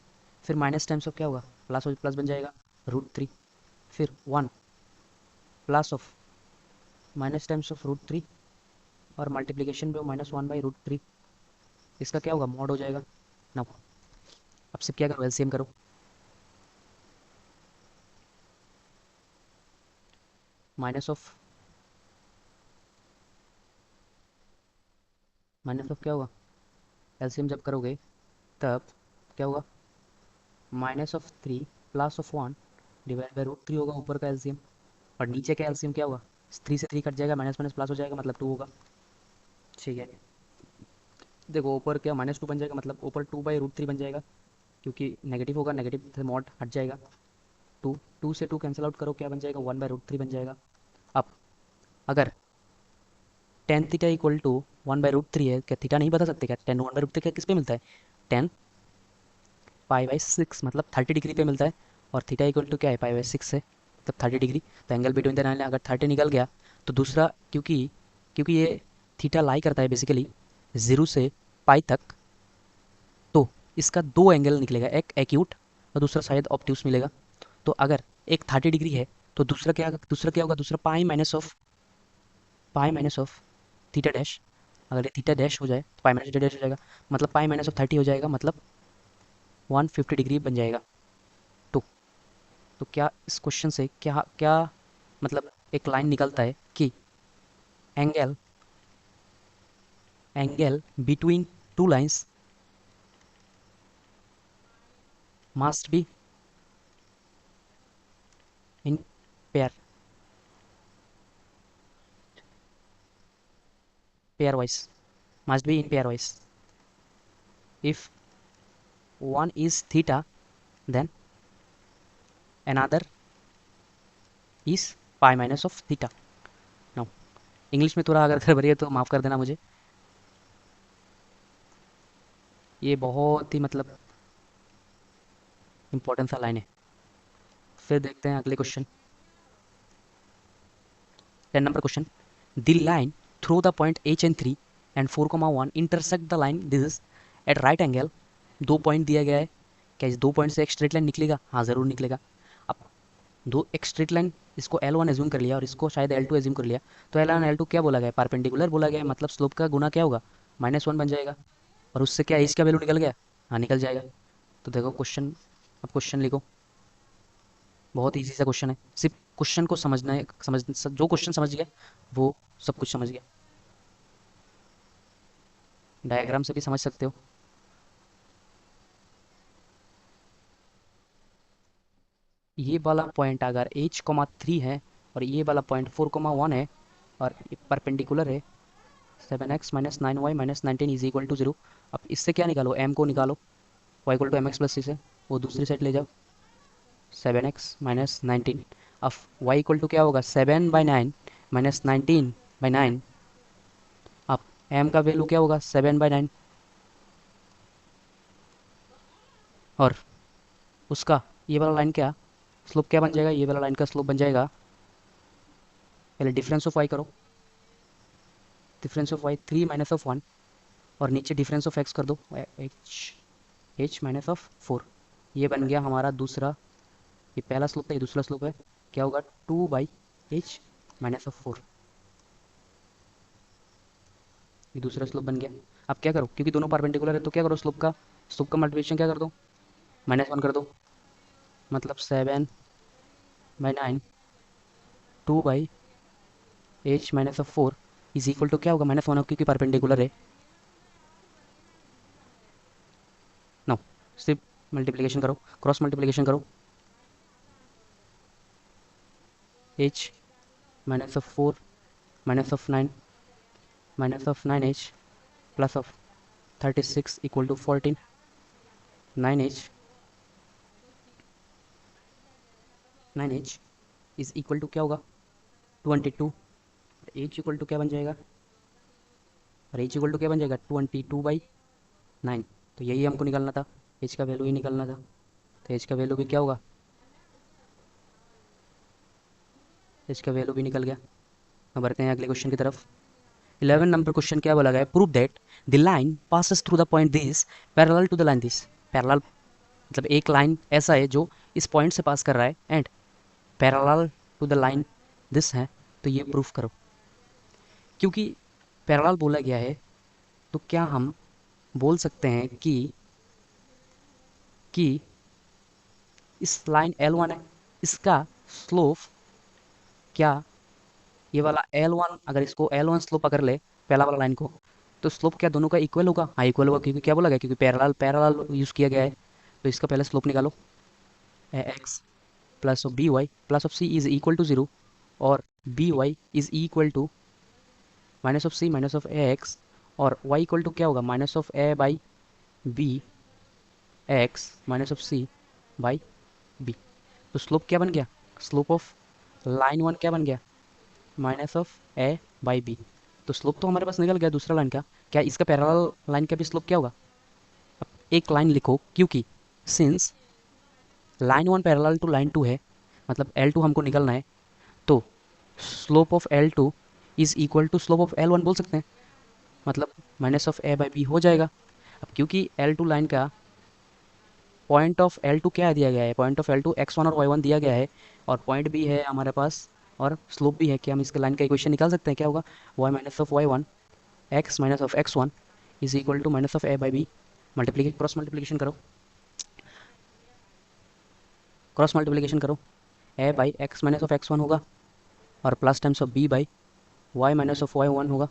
Speaker 1: फिर माइनस टाइम्स ऑफ क्या होगा, प्लस प्लस बन जाएगा √3। फिर 1 plus of minus times of √3 और मल्टीप्लीकेशन पे -1/√3। इसका क्या होगा, मॉड हो जाएगा ना। अब से क्या करो, एलसीएम करो। माइनस ऑफ माइनस ऑफ क्या होगा, एलसीएम जब करोगे तब क्या होगा, -3 प्लस ऑफ 1 डिवाइड बाई √3 होगा ऊपर का एलसीएम। और नीचे का एलसीएम क्या होगा, 3 से 3 कट जाएगा, माइनस माइनस प्लस हो जाएगा, मतलब 2 होगा। ठीक है, देखो ऊपर क्या -2 बन जाएगा, मतलब ऊपर 2/√3 बन जाएगा, क्योंकि नेगेटिव होगा, नेगेटिव से मॉड हट जाएगा। 2 से 2 कैंसिल आउट करो, क्या बन जाएगा, 1/√3 बन जाएगा। अब अगर टेन थीटा इक्वल टू 1/√3 है, क्या थीटा नहीं बता सकते क्या, टेन 1/√3 क्या किस पे मिलता है, टेन π/6, मतलब 30 डिग्री पे मिलता है। और थीटा इक्वल टू क्या है, π/6 है, मतलब 30 डिग्री। तो एंगल बिटवीन द लाइन अगर 30 निकल गया, तो दूसरा, क्योंकि क्योंकि ये थीटा लाई करता है बेसिकली 0 से पाई तक, तो इसका दो एंगल निकलेगा, एक एक्यूट और दूसरा शायद ऑब्ट्यूस मिलेगा। तो अगर एक 30 डिग्री है, तो दूसरा क्या होगा, दूसरा पाई माइनस ऑफ थीटा डैश। अगर ये थीटा डैश हो जाए तो पाई माइनस थीटा डैश हो जाएगा, मतलब पाई-30 हो जाएगा, मतलब 150 डिग्री बन जाएगा। तो क्या इस क्वेश्चन से क्या क्या मतलब एक लाइन निकलता है कि angle angle between two lines must be in pair pair wise, must be in pairwise. If one is theta, then another is pi minus of theta. Now, English में थोड़ा अगर गड़बड़ी है तो माफ़ कर देना मुझे, ये बहुत ही मतलब इंपॉर्टेंट सा लाइन है। फिर देखते हैं अगले question, 10 number question, the line through the point h and 3 and 4,1 intersect the line this is at right angle. दो पॉइंट दिया गया है, क्या इस दो पॉइंट से एक स्ट्रेट लाइन निकलेगा, हाँ ज़रूर निकलेगा। अब दो एक स्ट्रेट लाइन, इसको L1 एज्यूम कर लिया और इसको शायद L2 एज्यूम कर लिया। तो L1 L2 क्या बोला गया, परपेंडिकुलर बोला गया है, मतलब स्लोप का गुना क्या होगा, -1 बन जाएगा। और उससे क्या एज का वैल्यू निकल गया, हाँ निकल जाएगा। तो देखो क्वेश्चन, अब क्वेश्चन लिखो, बहुत ईजी सा क्वेश्चन है, सिर्फ क्वेश्चन को समझना है, जो क्वेश्चन समझ गया वो सब कुछ समझ गया। डायग्राम से भी समझ सकते हो। ये वाला पॉइंट अगर h,3 है और ये वाला पॉइंट 4,1 है और ये परपेंडिकुलर है, 7x - 9y - 19 is equal to 0। अब इससे क्या निकालो, m को निकालो, y equal to mx plus c से, वो दूसरी साइड ले जाओ। 7x-19। अब y इक्वल टू क्या होगा, 7/9 माइनस 19/9। अब m का वैल्यू क्या होगा, 7/9। और उसका ये वाला लाइन क्या, स्लोप क्या बन जाएगा, ये वाला लाइन का स्लोप बन जाएगा, पहले डिफरेंस ऑफ y करो, डिफरेंस ऑफ y 3 - 1, और नीचे डिफरेंस ऑफ x कर दो, h-4। ये बन गया हमारा दूसरा, ये पहला स्लोप था, ये दूसरा स्लोप है, क्या होगा 2/h-4। ये दूसरा स्लोप बन गया। अब क्या करो, क्योंकि दोनों परपेंडिकुलर है तो क्या करो, स्लोप का मल्टीप्लिकेशन क्या कर दो, -1 कर दो, मतलब 7/9 2/h-4 इज इक्वल टू क्या होगा, -1, क्योंकि परपेंडिकुलर है। नो, सिर्फ मल्टीप्लिकेशन करो, क्रॉस मल्टीप्लिकेशन करो, h-4 -9 -9h plus of 36 equal to 14। 9h 9h is equal to क्या होगा, 22। h इक्वल टू क्या बन जाएगा, और h इक्वल टू क्या बन जाएगा, 22/9। तो यही हमको निकालना था, h का वैल्यू ही निकालना था, तो h का वैल्यू भी क्या होगा, h का वैल्यू भी निकल गया। अब बढ़ते हैं अगले क्वेश्चन की तरफ। 11 नंबर क्वेश्चन क्या बोला गया है, prove that the line passes through the point this parallel to the line this. Parallel मतलब एक लाइन ऐसा है जो इस पॉइंट से पास कर रहा है, and parallel to the line this है, तो ये प्रूफ करो। क्योंकि पैरेलल बोला गया है, तो क्या हम बोल सकते हैं कि इस लाइन L1 है, इसका स्लोप क्या, ये वाला L1, अगर इसको L1 स्लोप अगर ले पहला वाला लाइन को, तो स्लोप क्या दोनों का इक्वल होगा, हाँ इक्वल होगा, क्योंकि क्या बोला गया, क्योंकि पैरेलल पैरेलल यूज किया गया है। तो इसका पहले स्लोप निकालो, x plus of b y plus of c is equal to 0, और b y is equal to minus of c minus of a x, और y इक्वल टू क्या होगा, minus of A by b x minus of c by b. तो slope क्या बन गया, slope of line one क्या बन गया, minus of A by b. तो स्लोप तो हमारे पास निकल गया दूसरा लाइन का, क्या इसका पैरेलल लाइन का भी स्लोप क्या होगा, एक लाइन लिखो, क्योंकि since line one parallel to line two है, मतलब L2 हमको निकलना है, तो slope of L2 is equal to slope of L1 बोल सकते हैं, मतलब minus of A by b हो जाएगा। अब क्योंकि L2 लाइन का पॉइंट ऑफ L2 क्या दिया गया है, पॉइंट ऑफ L2 x1 और y1 दिया गया है, और पॉइंट भी है हमारे पास, और स्लोप भी है, कि हम इसके लाइन का इक्वेशन निकाल सकते हैं, क्या होगा, y minus of y1 x minus of x1 is equal to minus of A by B. Multiplication cross multiplication करो, क्रॉस मल्टीप्लीकेशन करो, A by x minus of x1 होगा, और plus times of B by y minus of y1 होगा,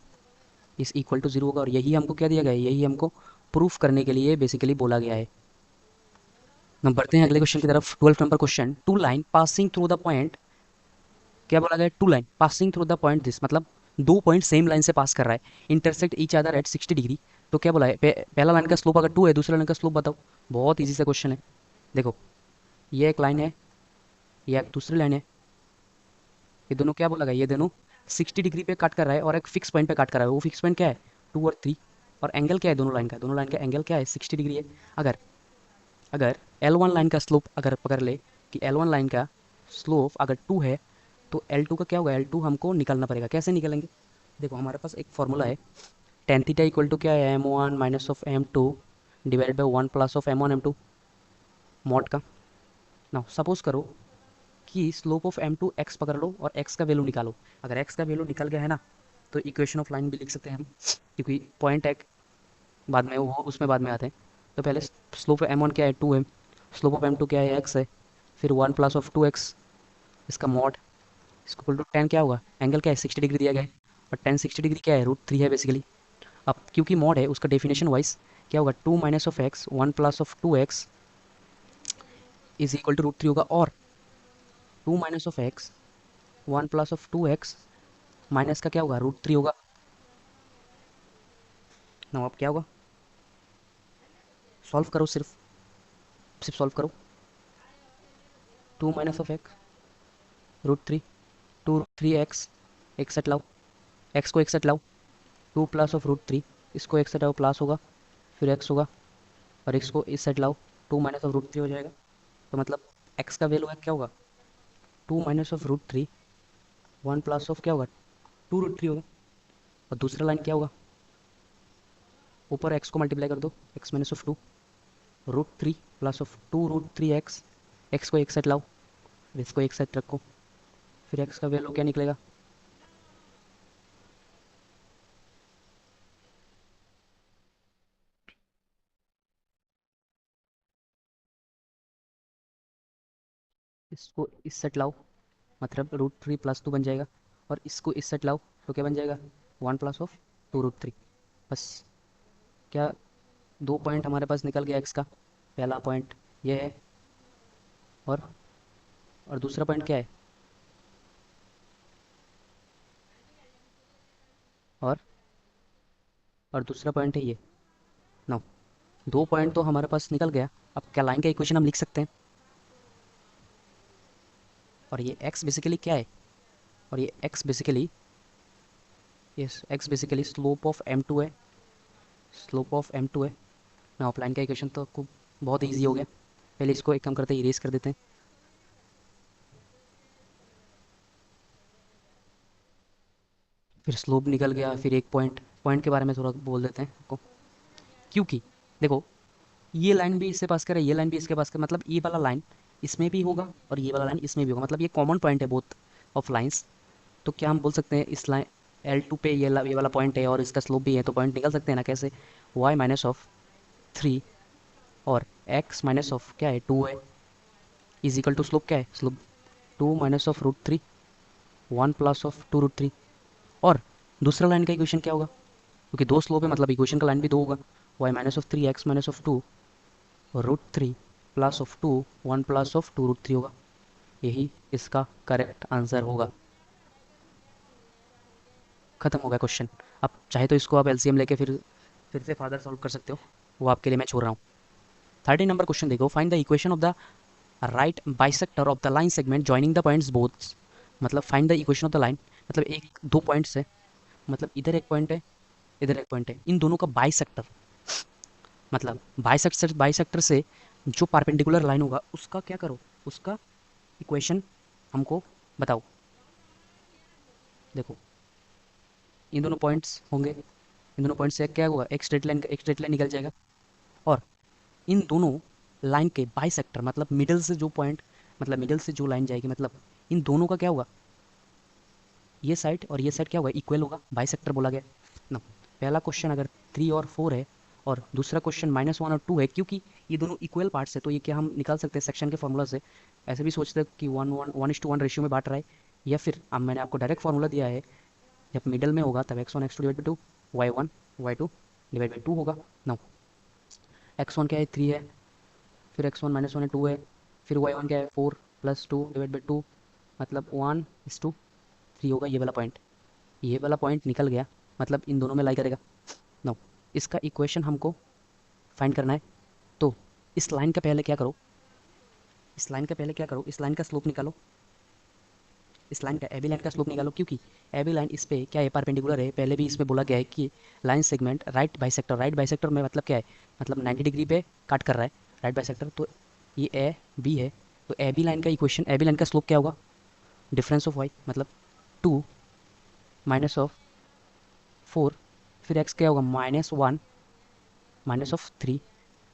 Speaker 1: इस equal to 0 होगा। और यही हमको क्या दिया गया है, यही हमको प्रूफ करने के लिए बेसिकली बोला गया है। हम बढ़ते हैं अगले क्वेश्चन की तरफ। 12 number question, two line passing through the point, क्या बोला गया, two line passing through the point this, मतलब दो पॉइंट सेम लाइन से पास कर रहा है, intersect each other at 60 degree. तो क्या बोला है, पहला लाइन का स्लोप अगर 2 है, दूसरा लाइन का स्लोप बताओ। बहुत ईजी सा क्वेश्चन है। देखो, ये एक लाइन है, ये एक दूसरी लाइन है, ये दोनों क्या बोला गया, ये दोनों 60 डिग्री पे कट कर रहा है, और एक फिक्स पॉइंट पे कट कर रहा है। वो फिक्स पॉइंट क्या है, 2 और 3, और एंगल क्या है दोनों लाइन का, दोनों लाइन का एंगल क्या है, 60 डिग्री है। अगर अगर L1 लाइन का स्लोप अगर पकड़ ले, कि L1 लाइन का स्लोप अगर 2 है, तो L2 का क्या होगा, L2 हमको निकालना पड़ेगा। कैसे निकालेंगे, देखो हमारे पास एक फॉर्मूला है, टेन थीटा इक्वल टू क्या है, M1 minus of M2 divide by 1 plus of M1 M2 mod का। ना सपोज करो कि स्लोप ऑफ M2 x पकड़ लो, और x का वैल्यू निकालो। अगर x का वैल्यू निकल गया है ना, तो इक्वेशन ऑफ लाइन भी लिख सकते हैं हम, क्योंकि पॉइंट एक बाद में वो उसमें बाद में आते हैं। तो पहले स्लोप ऑफ M1 क्या है, 2 है, स्लोप ऑफ M2 क्या है, x है, फिर 1 प्लस ऑफ 2x, इसका मॉड, इसको इक्वल टू टेन क्या होगा, एंगल क्या है, 60 डिग्री दिया गया है, और टेन 60 डिग्री क्या है, √3 है बेसिकली। अब क्योंकि मॉड है, उसका डेफिनेशन वाइज क्या होगा, 2 minus of x 1 plus of 2x is equal to √3 होगा, और 2 minus of x 1 plus of 2x minus का क्या होगा, √3 होगा। ना अब क्या होगा, सॉल्व करो, सिर्फ सिर्फ सॉल्व करो, two minus of x root three, two root three x, एक सेट लाओ, एक्स को एक सेट लाओ, two plus of root three, इसको एक सेट लाओ प्लस होगा, फिर एक्स होगा, और इसको इस सेट लाओ, two minus of root three हो जाएगा। तो मतलब एक्स का वैल्यू है क्या होगा, two minus of root three, one plus of क्या होगा, टू रूट थ्री होगा। और दूसरा लाइन क्या होगा, ऊपर एक्स को मल्टीप्लाई कर दो, x minus of two root three plus of two root three x, x को एक सेट लाओ, फिर इसको एक सेट रखो, फिर एक्स का वैल्यू क्या निकलेगा, इसको इस सेट लाओ, मतलब रूट थ्री प्लस टू बन जाएगा, और इसको इस सेट लाओ तो क्या बन जाएगा, one plus of two root three. बस, क्या दो पॉइंट हमारे पास निकल गया एक्स का, पहला पॉइंट ये है, और दूसरा पॉइंट क्या है, और दूसरा पॉइंट है ये। नो, दो पॉइंट तो हमारे पास निकल गया। अब क्या लाइन का इक्वेशन हम लिख सकते हैं, और ये एक्स बेसिकली क्या है, और ये एक्स बेसिकली, ये x basically slope of m two है, स्लोप ऑफ एम टू है ना। ऑफलाइन का इक्वेशन तो आपको बहुत ईजी हो गया, पहले इसको एक काम करते हैं, इरेज कर देते हैं, फिर स्लोप निकल गया, फिर एक पॉइंट, पॉइंट के बारे में थोड़ा बोल देते हैं आपको। क्योंकि देखो, ये लाइन भी इससे पास करे, ये लाइन भी इसके पास करे, मतलब ये वाला लाइन इसमें भी होगा और ये वाला लाइन इसमें भी होगा, मतलब ये कॉमन पॉइंट है बोथ ऑफ लाइंस। तो क्या हम बोल सकते हैं इस लाइन एल टू पे ये वाला पॉइंट है और इसका स्लोप भी है, तो पॉइंट निकल सकते हैं ना कैसे, वाई माइनस ऑफ थ्री और एक्स माइनस ऑफ क्या है टू है, इज इक्वल टू स्लोप क्या है, slope two minus of root three, one plus of two root three. और दूसरा लाइन का इक्वेशन क्या होगा, क्योंकि दो स्लोप है मतलब इक्वेशन का लाइन भी दो होगा, y minus of three x minus of two root three plus of two, one plus of two root three होगा। यही इसका करेक्ट आंसर होगा। खत्म हो गया क्वेश्चन। अब चाहे तो इसको आप एलसीएम लेके फिर से फादर सॉल्व कर सकते हो, वो आपके लिए मैं छोड़ रहा हूँ। 13 नंबर क्वेश्चन देखो, find the equation of the right bisector of the line segment joining the points both. मतलब find the equation of the line, मतलब एक दो पॉइंट्स है, मतलब इधर एक पॉइंट है, इधर एक पॉइंट है, इन दोनों का बाइसेक्टर, मतलब बाइसेक्टर से जो परपेंडिकुलर लाइन होगा उसका क्या करो, उसका इक्वेशन हमको बताओ। देखो, इन दोनों पॉइंट्स होंगे, इन दोनों पॉइंट से क्या होगा, एक स्ट्रेट लाइन निकल जाएगा, और इन दोनों लाइन के बाइसेक्टर, मतलब मिडल से जो पॉइंट, मतलब मिडल से जो लाइन जाएगी, मतलब इन दोनों का क्या होगा, ये साइड और ये साइड क्या होगा, इक्वल होगा, बाइसेक्टर बोला गया ना। पहला क्वेश्चन अगर थ्री और फोर है, और दूसरा क्वेश्चन माइनस वन और टू है, क्योंकि ये दोनों इक्वल पार्ट्स है, तो ये क्या हम निकाल सकते हैं सेक्शन के फॉर्मूला से। ऐसे भी सोचते हैं कि वन वन वन इस टू वन रेशियो में बांट रहा है, या फिर अब मैंने आपको डायरेक्ट फॉर्मूला दिया है, जब मिडल में होगा तब x one x two divide by two, y one y two divide by two होगा ना। एक्स वन क्या है, थ्री है, फिर एक्स वन माइनस वन है, टू है, फिर वाई वन क्या है, four plus two divide by two, मतलब वन इस टू थ्री होगा, ये वाला पॉइंट, ये वाला पॉइंट निकल गया, मतलब इन दोनों में लाई करेगा। नो, इसका इक्वेशन हमको फाइंड करना है। तो इस लाइन का पहले क्या करो, इस लाइन का पहले क्या करो, इस लाइन का स्लोप निकालो, इस लाइन का एबी लाइन का स्लोप निकालो, क्योंकि एबी लाइन इस पे क्या है, परपेंडिकुलर है। पहले भी इसमें बोला गया है कि line segment right bisector, right bisector में मतलब क्या है, मतलब 90 डिग्री पे काट कर रहा है राइट बाइसेक्टर, तो ये ए बी है। तो ए बी लाइन का इक्वेशन, ए बी लाइन का स्लोप क्या होगा, डिफरेंस ऑफ वाई, मतलब टू माइनस ऑफ फोर, फिर एक्स क्या होगा, minus one minus of three,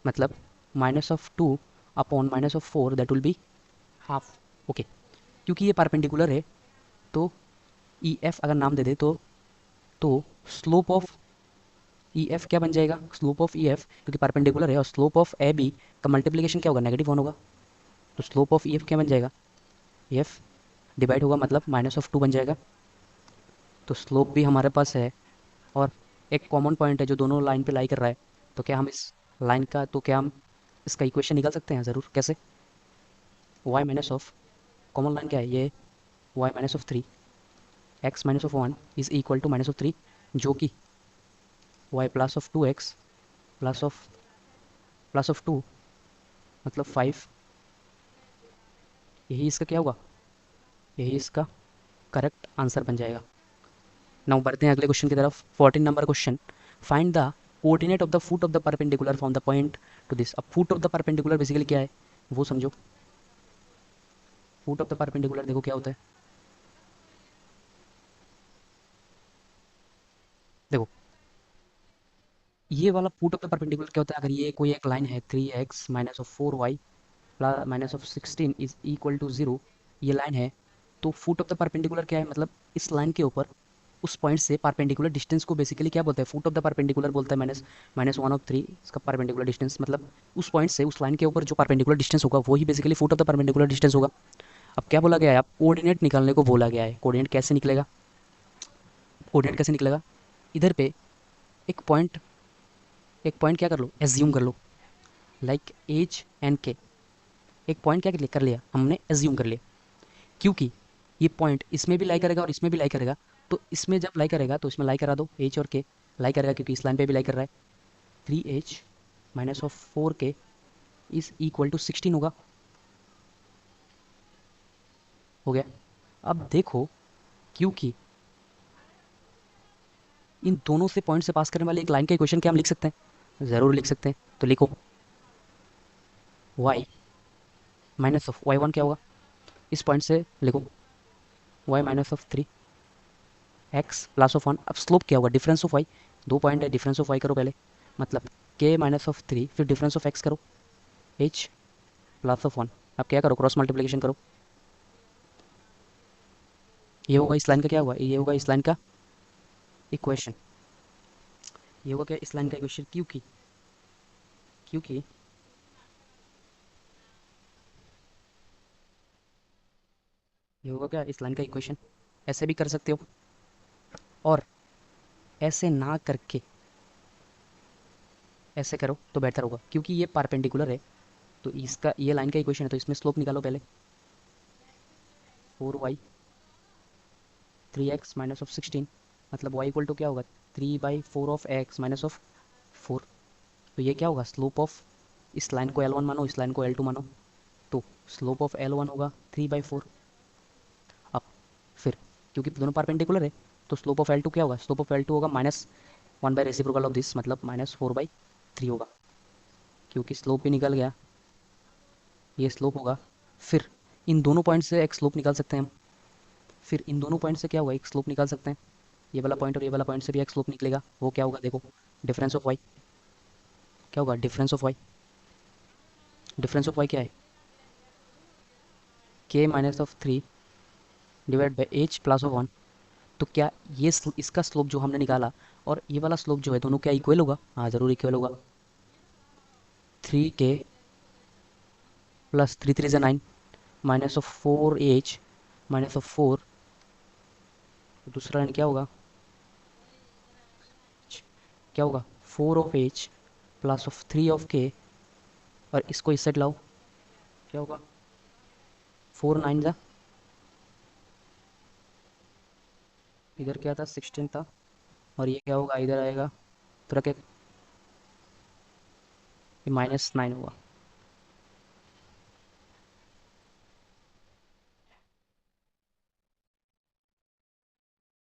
Speaker 1: मतलब minus of two upon minus of four, that will be half. Okay, क्योंकि ये परपेंडिकुलर है, तो ई एफ अगर नाम दे दे तो स्लोप ऑफ ई एफ क्या बन जाएगा, स्लोप ऑफ ई एफ, क्योंकि परपेंडिकुलर है और स्लोप ऑफ ए बी का मल्टीप्लीकेशन क्या होगा, नेगेटिव वन होगा, तो स्लोप ऑफ ई एफ क्या बन जाएगा, ई एफ डिवाइड होगा, मतलब माइनस ऑफ टू बन जाएगा। तो स्लोप भी हमारे पास है, और एक कॉमन पॉइंट है जो दोनों लाइन पे लाई कर रहा है, तो क्या हम इस लाइन का, तो क्या हम इसका इक्वेशन निकाल सकते हैं, ज़रूर। कैसे, y minus of, common line क्या है ये, y minus of three x minus of one is equal to minus of three, जो कि y plus of two x plus of two, मतलब फाइव यही इसका क्या होगा, यही इसका करेक्ट आंसर बन जाएगा। नाउ बढ़ते हैं अगले क्वेश्चन की तरफ। 14 number question, find the coordinate of the foot of the perpendicular from the point to this. अब foot of the perpendicular basically क्या है वो समझो। फुट ऑफ द परपेंडिकुलर देखो क्या होता है। देखो ये वाला फुट ऑफ द परपेंडिकुलर क्या होता है, अगर ये कोई एक लाइन है 3x minus of 4y minus of 16 is equal to 0, ये लाइन है, तो फुट ऑफ द परपेंडिकुलर क्या है, मतलब इस लाइन के ऊपर उस पॉइंट से परपेंडिकुलर डिस्टेंस को बेसिकली क्या बोलते हैं, फुट ऑफ द परपेंडिकुलर बोलता है। माइनस माइनस 1/3 इसका परपेंडिकुलर डिस्टेंस, मतलब उस पॉइंट से उस लाइन के ऊपर जो परपेंडिकुलर डिस्टेंस होगा वही basically foot of the perpendicular distance होगा। अब क्या बोला गया है, अब कोऑर्डिनेट निकालने को बोला गया है। कोऑर्डिनेट कैसे निकलेगा, कोऑर्डिनेट कैसे निकलेगा, इधर पे एक पॉइंट, एक पॉइंट क्या कर लो, एज्यूम कर लो, लाइक एच एंड के। एक पॉइंट क्या कर लिया हमने, एज्यूम कर लिया, क्योंकि ये पॉइंट इसमें भी लाई करेगा और इसमें भी लाई करेगा, तो इसमें जब लाई करेगा तो इसमें लाई करा दो, एच और के लाई करेगा क्योंकि इस लाइन पे भी लाई कर रहा है। 3h minus of 4k is equal to 16 होगा। हो गया। अब देखो, क्योंकि इन दोनों से पॉइंट से पास करने वाले एक लाइन का इक्वेशन क्या हम लिख सकते हैं, ज़रूर लिख सकते हैं। तो लिखो y माइनस ऑफ y1 क्या होगा, इस पॉइंट से लिखो y minus of 3x plus of 1। अब स्लोप क्या होगा, डिफरेंस ऑफ y, दो पॉइंट है, डिफरेंस ऑफ y करो पहले, मतलब k माइनस ऑफ 3 फिर डिफरेंस ऑफ x करो h प्लस ऑफ 1। अब क्या करो, क्रॉस मल्टीप्लिकेशन करो, ये होगा इस लाइन का क्या होगा, ये होगा इस लाइन का इक्वेशन, ये होगा क्या इस लाइन का इक्वेशन, क्योंकि क्योंकि ये होगा क्या इस लाइन का इक्वेशन। ऐसे भी कर सकते हो, और ऐसे ना करके ऐसे करो तो बेहतर होगा, क्योंकि ये परपेंडिकुलर है, तो इसका ये लाइन का इक्वेशन है, तो इसमें स्लोप निकालो पहले। 4y 3x माइनस ऑफ 16, मतलब y इक्वल टू क्या होगा, 3/4 ऑफ x माइनस ऑफ 4। तो ये क्या होगा, स्लोप ऑफ, इस लाइन को L1 मानो, इस लाइन को L2 मानो, तो स्लोप ऑफ L1 होगा 3/4। अब फिर क्योंकि दोनों परपेंडिकुलर है, तो स्लोप ऑफ L2 क्या होगा, स्लोप ऑफ L2 होगा माइनस 1/रेसिप्रोकल ऑफ दिस, मतलब -4/3 होगा, क्योंकि स्लोप भी निकल गया, ये स्लोप होगा। फिर इन दोनों पॉइंट से एक स्लोप निकाल सकते हैं हम, फिर इन दोनों पॉइंट से क्या होगा, एक स्लोप निकाल सकते हैं, ये वाला पॉइंट और ये वाला पॉइंट से भी एक स्लोप निकलेगा। वो क्या होगा, देखो डिफरेंस ऑफ वाई क्या होगा, difference of y, difference of y क्या है, k minus of 3 divide by h plus of 1। तो क्या ये इसका स्लोप जो हमने निकाला और ये वाला स्लोप जो है, दोनों क्या इक्वल होगा, हाँ ज़रूर इक्वल होगा। 3k plus 3 3 9 minus of 4h minus of 4, तो दूसरा लाइन क्या होगा, क्या होगा 4 of h plus of 3 of k, और इसको इस साइड लाओ, क्या होगा 4 9 जा, इधर क्या था 16 था, और ये क्या होगा, इधर आएगा तो रखे, ये -9 होगा।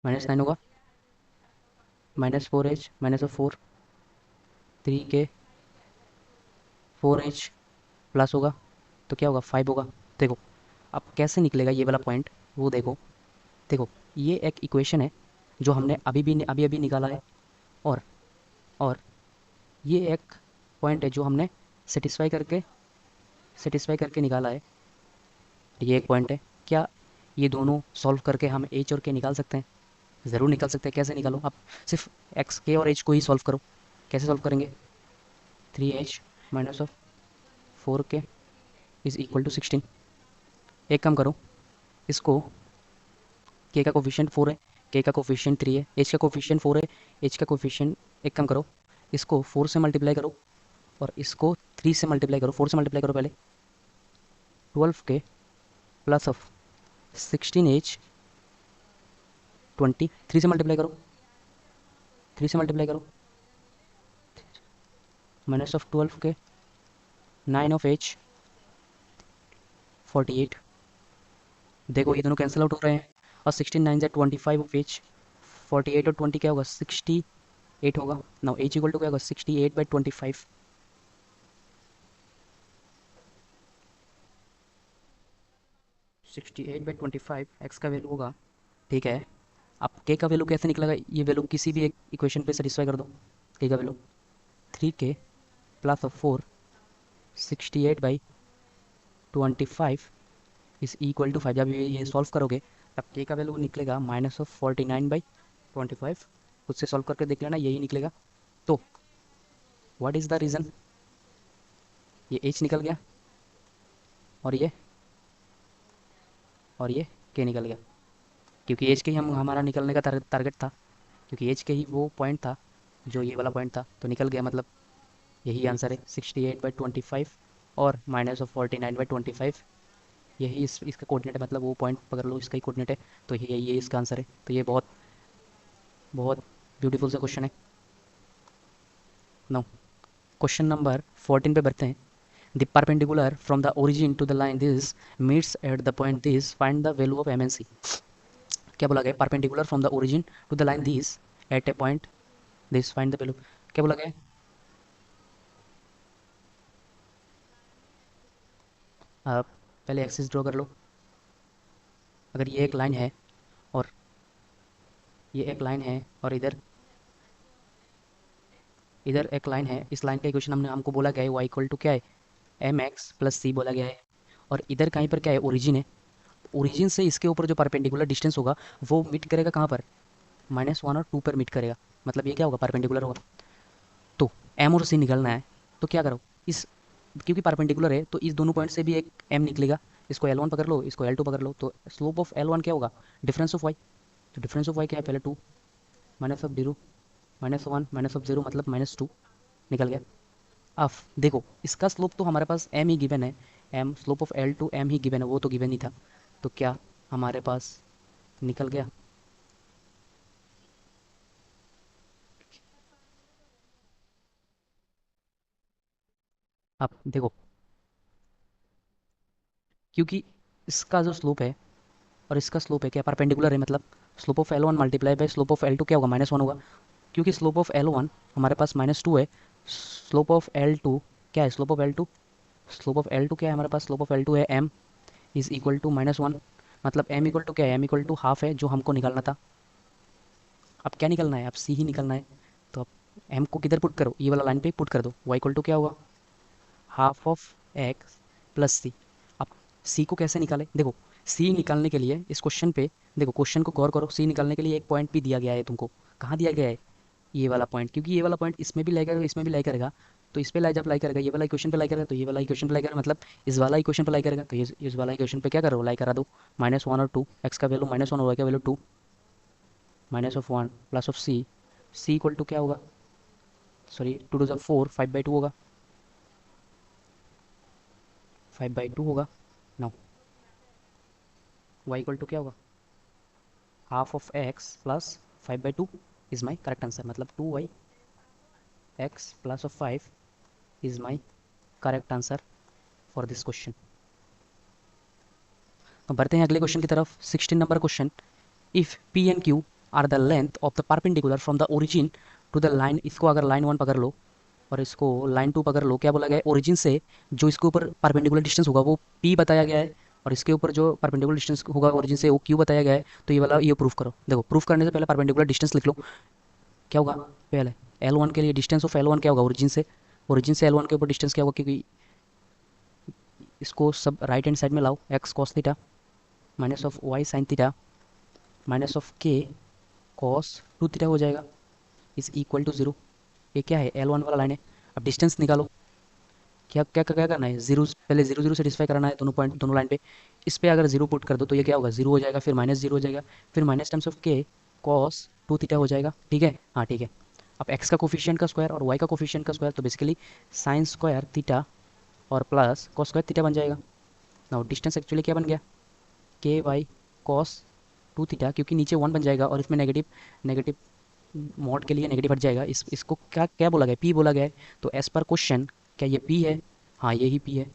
Speaker 1: -9 होगा, -4h minus of 4, 3k 4h plus होगा, तो क्या होगा 5 होगा। देखो अब कैसे निकलेगा ये वाला पॉइंट, वो देखो, देखो ये एक इक्वेशन है जो हमने अभी अभी निकाला है, और और ये एक पॉइंट है जो हमने सेटिस्फाई करके निकाला है, ये एक पॉइंट है। क्या ये दोनों सॉल्व करके हम एच और के निकाल सकते हैं, ज़रूर निकाल सकते हैं। कैसे निकालो, आप सिर्फ एक्स के और एच को ही सॉल्व करो। कैसे सॉल्व करेंगे, 3h minus of 4k is equal to 16। एक काम करो, इसको, के का कोफिशिएंट 4 है, के का कोफिशिएंट 3 है, एच का कोफिशिएंट 4 है, एच का कोफिशिएंट, एक काम करो, इसको 4 से मल्टीप्लाई करो और इसको 3 से मल्टीप्लाई करो। 4 से मल्टीप्लाई करो पहले, 12k प्लस ऑफ 16h 20, 3 से मल्टीप्लाई करो, 3 से मल्टीप्लाई करो, minus of 12k 9 of h 48, देखो ये दोनों कैंसिल आउट हो रहे हैं, और 16 9 ऑफ एच, 48 और 20 क्या होगा, 68 होगा। नाउ एच इक्वल टू क्या होगा, 68/25। 68/25 एक्स का वैल्यू होगा, ठीक है। अब के का वैल्यू कैसे निकलेगा, ये वैल्यू किसी भी एक इक्वेशन पे सेटिस्फाई कर दो। के का value 3k plus of 4, 68/25 is equal to 5। जब ये सॉल्व करोगे तब के का वैल्यू निकलेगा -49/25। खुद से सॉल्व करके देख लेना, यही निकलेगा। तो व्हाट इज़ द रीज़न, ये एच निकल गया, और ये के निकल गया, क्योंकि एच के ही हम हमारा निकलने का टारगेट था, क्योंकि एच के ही वो पॉइंट था जो ये वाला पॉइंट था, तो निकल गया। मतलब यही आंसर है, 68/25 और -49/25। यही इसका कोऑर्डिनेट है, मतलब वो पॉइंट पकड़ लो, इसका ही कोऑर्डिनेट है। तो ये इसका आंसर है। तो ये बहुत बहुत ब्यूटीफुल सा क्वेश्चन है। नो, क्वेश्चन नंबर 14 पे बढ़ते हैं। The perpendicular from the origin to the line this meets at the point this, find the value of m n c. क्या बोला गया, perpendicular from the origin to the line this at a point this, find the value. क्या बोला गया, आप पहले axis draw कर लो। अगर ये एक लाइन है, और ये एक लाइन है, और इधर इधर एक लाइन है, इस लाइन का इक्वेशन हमको बोला गया है y इक्वल टू क्या है, एम एक्स प्लस सी बोला गया है। और इधर कहीं पर क्या है, ओरिजिन है। ओरिजिन से इसके ऊपर जो परपेंडिकुलर डिस्टेंस होगा वो मीट करेगा कहाँ पर, -1 और 2 पर मीट करेगा। मतलब ये क्या होगा, परपेंडिकुलर होगा। तो एम और सी निकलना है, तो क्या करो, इस क्योंकि परपेंडिकुलर है तो इस दोनों पॉइंट से भी एक एम निकलेगा। इसको L1 पकड़ लो, इसको L2 पकड़ लो, तो स्लोप ऑफ L1 क्या होगा, डिफरेंस ऑफ y। तो डिफरेंस ऑफ y क्या है, पहले 2 माइनस ऑफ 0 -1 माइनस ऑफ 0 मतलब -2 निकल गया। अब देखो इसका स्लोप तो हमारे पास m ही गिवन है, m slope of L2 m he given है, वो तो गिवन ही था। तो क्या हमारे पास निकल गया। अब देखो, क्योंकि इसका जो स्लोप है और इसका स्लोप है क्या, परपेंडिकुलर है, मतलब slope of L1 multiply by slope of L2 क्या होगा, -1 होगा। क्योंकि स्लोप ऑफ L1 हमारे पास -2 है, स्लोप ऑफ L2 क्या है, slope of L2, slope of L2 क्या है हमारे पास, स्लोप ऑफ L2 है m इज इक्वल टू -1। मतलब m इक्वल टू क्या है, m इक्वल टू हाफ है, जो हमको निकालना था। अब क्या निकलना है, अब c ही निकलना है। तो अब m को किधर पुट करो, ये वाला लाइन पे पुट कर दो, y इक्वल टू क्या होगा, हाफ ऑफ एक्स प्लस सी। अब सी को कैसे निकालें, देखो सी निकालने के लिए इस क्वेश्चन पे, देखो क्वेश्चन को गौर करो, सी निकालने के लिए एक पॉइंट भी दिया गया है तुमको। कहाँ दिया गया है, ये वाला पॉइंट, क्योंकि ये वाला पॉइंट इसमें भी लाई करेगा, इसमें भी लाई करेगा। तो इस पे लाई, जब लाई करेगा ये वाला इक्वेशन पे लाई करेगा, तो ये वाला इक्वेशन पे लाई करेगा, मतलब इस वाला इक्वेशन पे लाई करेगा, तो ये इस वाला इक्वेशन पे क्या करो, लाई करा दो। -1 और 2, एक्स का वैल्यू -1 और वाई का value 2, -1 plus of c, c equal to क्या होगा, सॉरी 2 to 4, 5/2 होगा, 5/2 होगा। नाउ वाई इक्वल टू क्या होगा, half of x plus 5/2 is my correct answer. मतलब 2y x plus of 5 is my correct answer for this question. तो बढ़ते हैं अगले क्वेश्चन की तरफ। 16 number question, if p and q are the length of the perpendicular from the origin to the line, इसको अगर line 1 पकड़ लो और इसको लाइन 2 पकड़ लो, क्या बोला गया है, ओरिजिन से जो इसके ऊपर परपेंडिकुलर डिस्टेंस होगा वो p बताया गया है, और इसके ऊपर जो परपेंडिकुलर डिस्टेंस होगा ओरिजिन से वो q बताया गया है। तो ये वाला ये प्रूफ करो। देखो प्रूफ करने से पहले परपेंडिकुलर डिस्टेंस लिख लो। क्या होगा, पहले L1 के लिए डिस्टेंस ऑफ L1 क्या होगा, ओरिजिन से L1 के ऊपर डिस्टेंस क्या होगा, क्योंकि इसको सब राइट हैंड साइड में लाओ, x cos theta minus of y sin theta minus of k cos 2 theta हो जाएगा, इज इक्वल टू 0। ये क्या है, L1 वाला लाइन है। अब डिस्टेंस निकालो, क्या क्या क्या करना है, जीरो, पहले 0 0 सेटिस्फाई कराना है दोनों पॉइंट, दोनों लाइन पे। इस पे अगर 0 पुट कर दो तो ये क्या होगा, 0 हो जाएगा, फिर -0 हो जाएगा, फिर माइनस टाइम्स ऑफ के कॉस 2 थीटा हो जाएगा। ठीक है, हाँ ठीक है। अब एक्स का कोफिशिएंट का स्क्वायर और वाई का कोफिशिएंट का स्क्वायर, तो बेसिकली साइन स्क्वायर थीटा और प्लस कॉस स्क्वायर थीटा बन जाएगा। नाउ डिस्टेंस एक्चुअली क्या बन गया, के वाई कॉस 2 थीटा, क्योंकि नीचे 1 बन जाएगा और इसमें नेगेटिव, नेगेटिव मॉड के लिए नेगेटिव हट जाएगा। इसको क्या क्या बोला गया, पी बोला गया है। तो एज पर क्वेश्चन क्या ये पी है, हाँ ये ही पी है।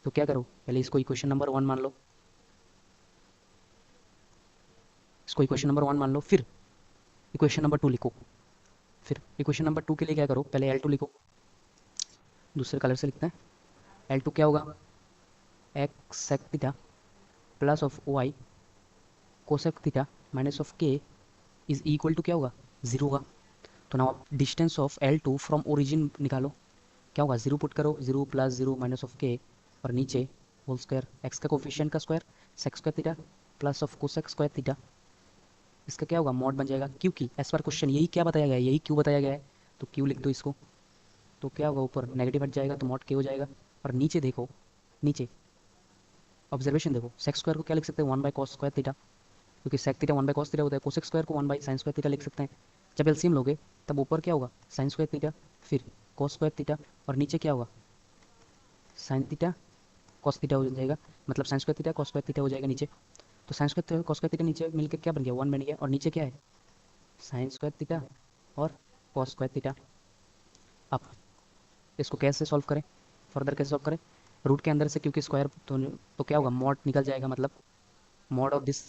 Speaker 1: तो क्या करो, पहले इसको इक्वेशन नंबर 1 मान लो। इसको इक्वेशन नंबर 1 मान लो। फिर इक्वेशन नंबर 2 लिखो। फिर इक्वेशन नंबर 2 के लिए क्या करो, पहले L2 लिखो। दूसरे कलर से लिखते हैं। L2 क्या होगा, x sec theta plus of y cosec theta minus of k is equal to क्या होगा, जीरो होगा। तो नाउ आप distance of L2 from origin निकालो। क्या होगा, जीरो पुट करो, zero plus zero minus of के और नीचे होल स्क्वायर एक्स का कोफिशिएंट का square sec square theta plus of cosec square theta. इसका क्या होगा, मॉड बन जाएगा, क्योंकि एज पर क्वेश्चन यही क्या बताया गया है, यही क्यों बताया गया है, तो क्यों लिख दो इसको। तो क्या होगा, ऊपर नेगेटिव हट जाएगा तो मॉड के हो जाएगा। और नीचे देखो, नीचे ऑब्जर्वेशन देखो, सेक्स स्क्वायर को क्या लिख सकते हैं, one by cos square theta, क्योंकि sec theta one by cos theta होता है। कोसेक स्क्वायर को one by sine square theta लिख सकते हैं। जब एलसीएम लोगे तब ऊपर क्या होगा, साइन स्क्वायर थीटा, फिर कॉस स्क्वायर थीटा, और नीचे क्या होगा, साइन थीटा कॉस थीटा हो जाएगा। मतलब sign square theta cos square theta हो जाएगा नीचे। तो sign square theta cos square theta नीचे मिलकर क्या बन गया, वन बन गया। और नीचे क्या है, साइन स्क्वायर थीटा और कॉस स्क्वायर थीटा। अब इसको कैसे सॉल्व करें, फर्दर कैसे सॉल्व करें, रूट के अंदर से, क्योंकि स्क्वायर तो क्या होगा, मॉड निकल जाएगा। मतलब mod of this,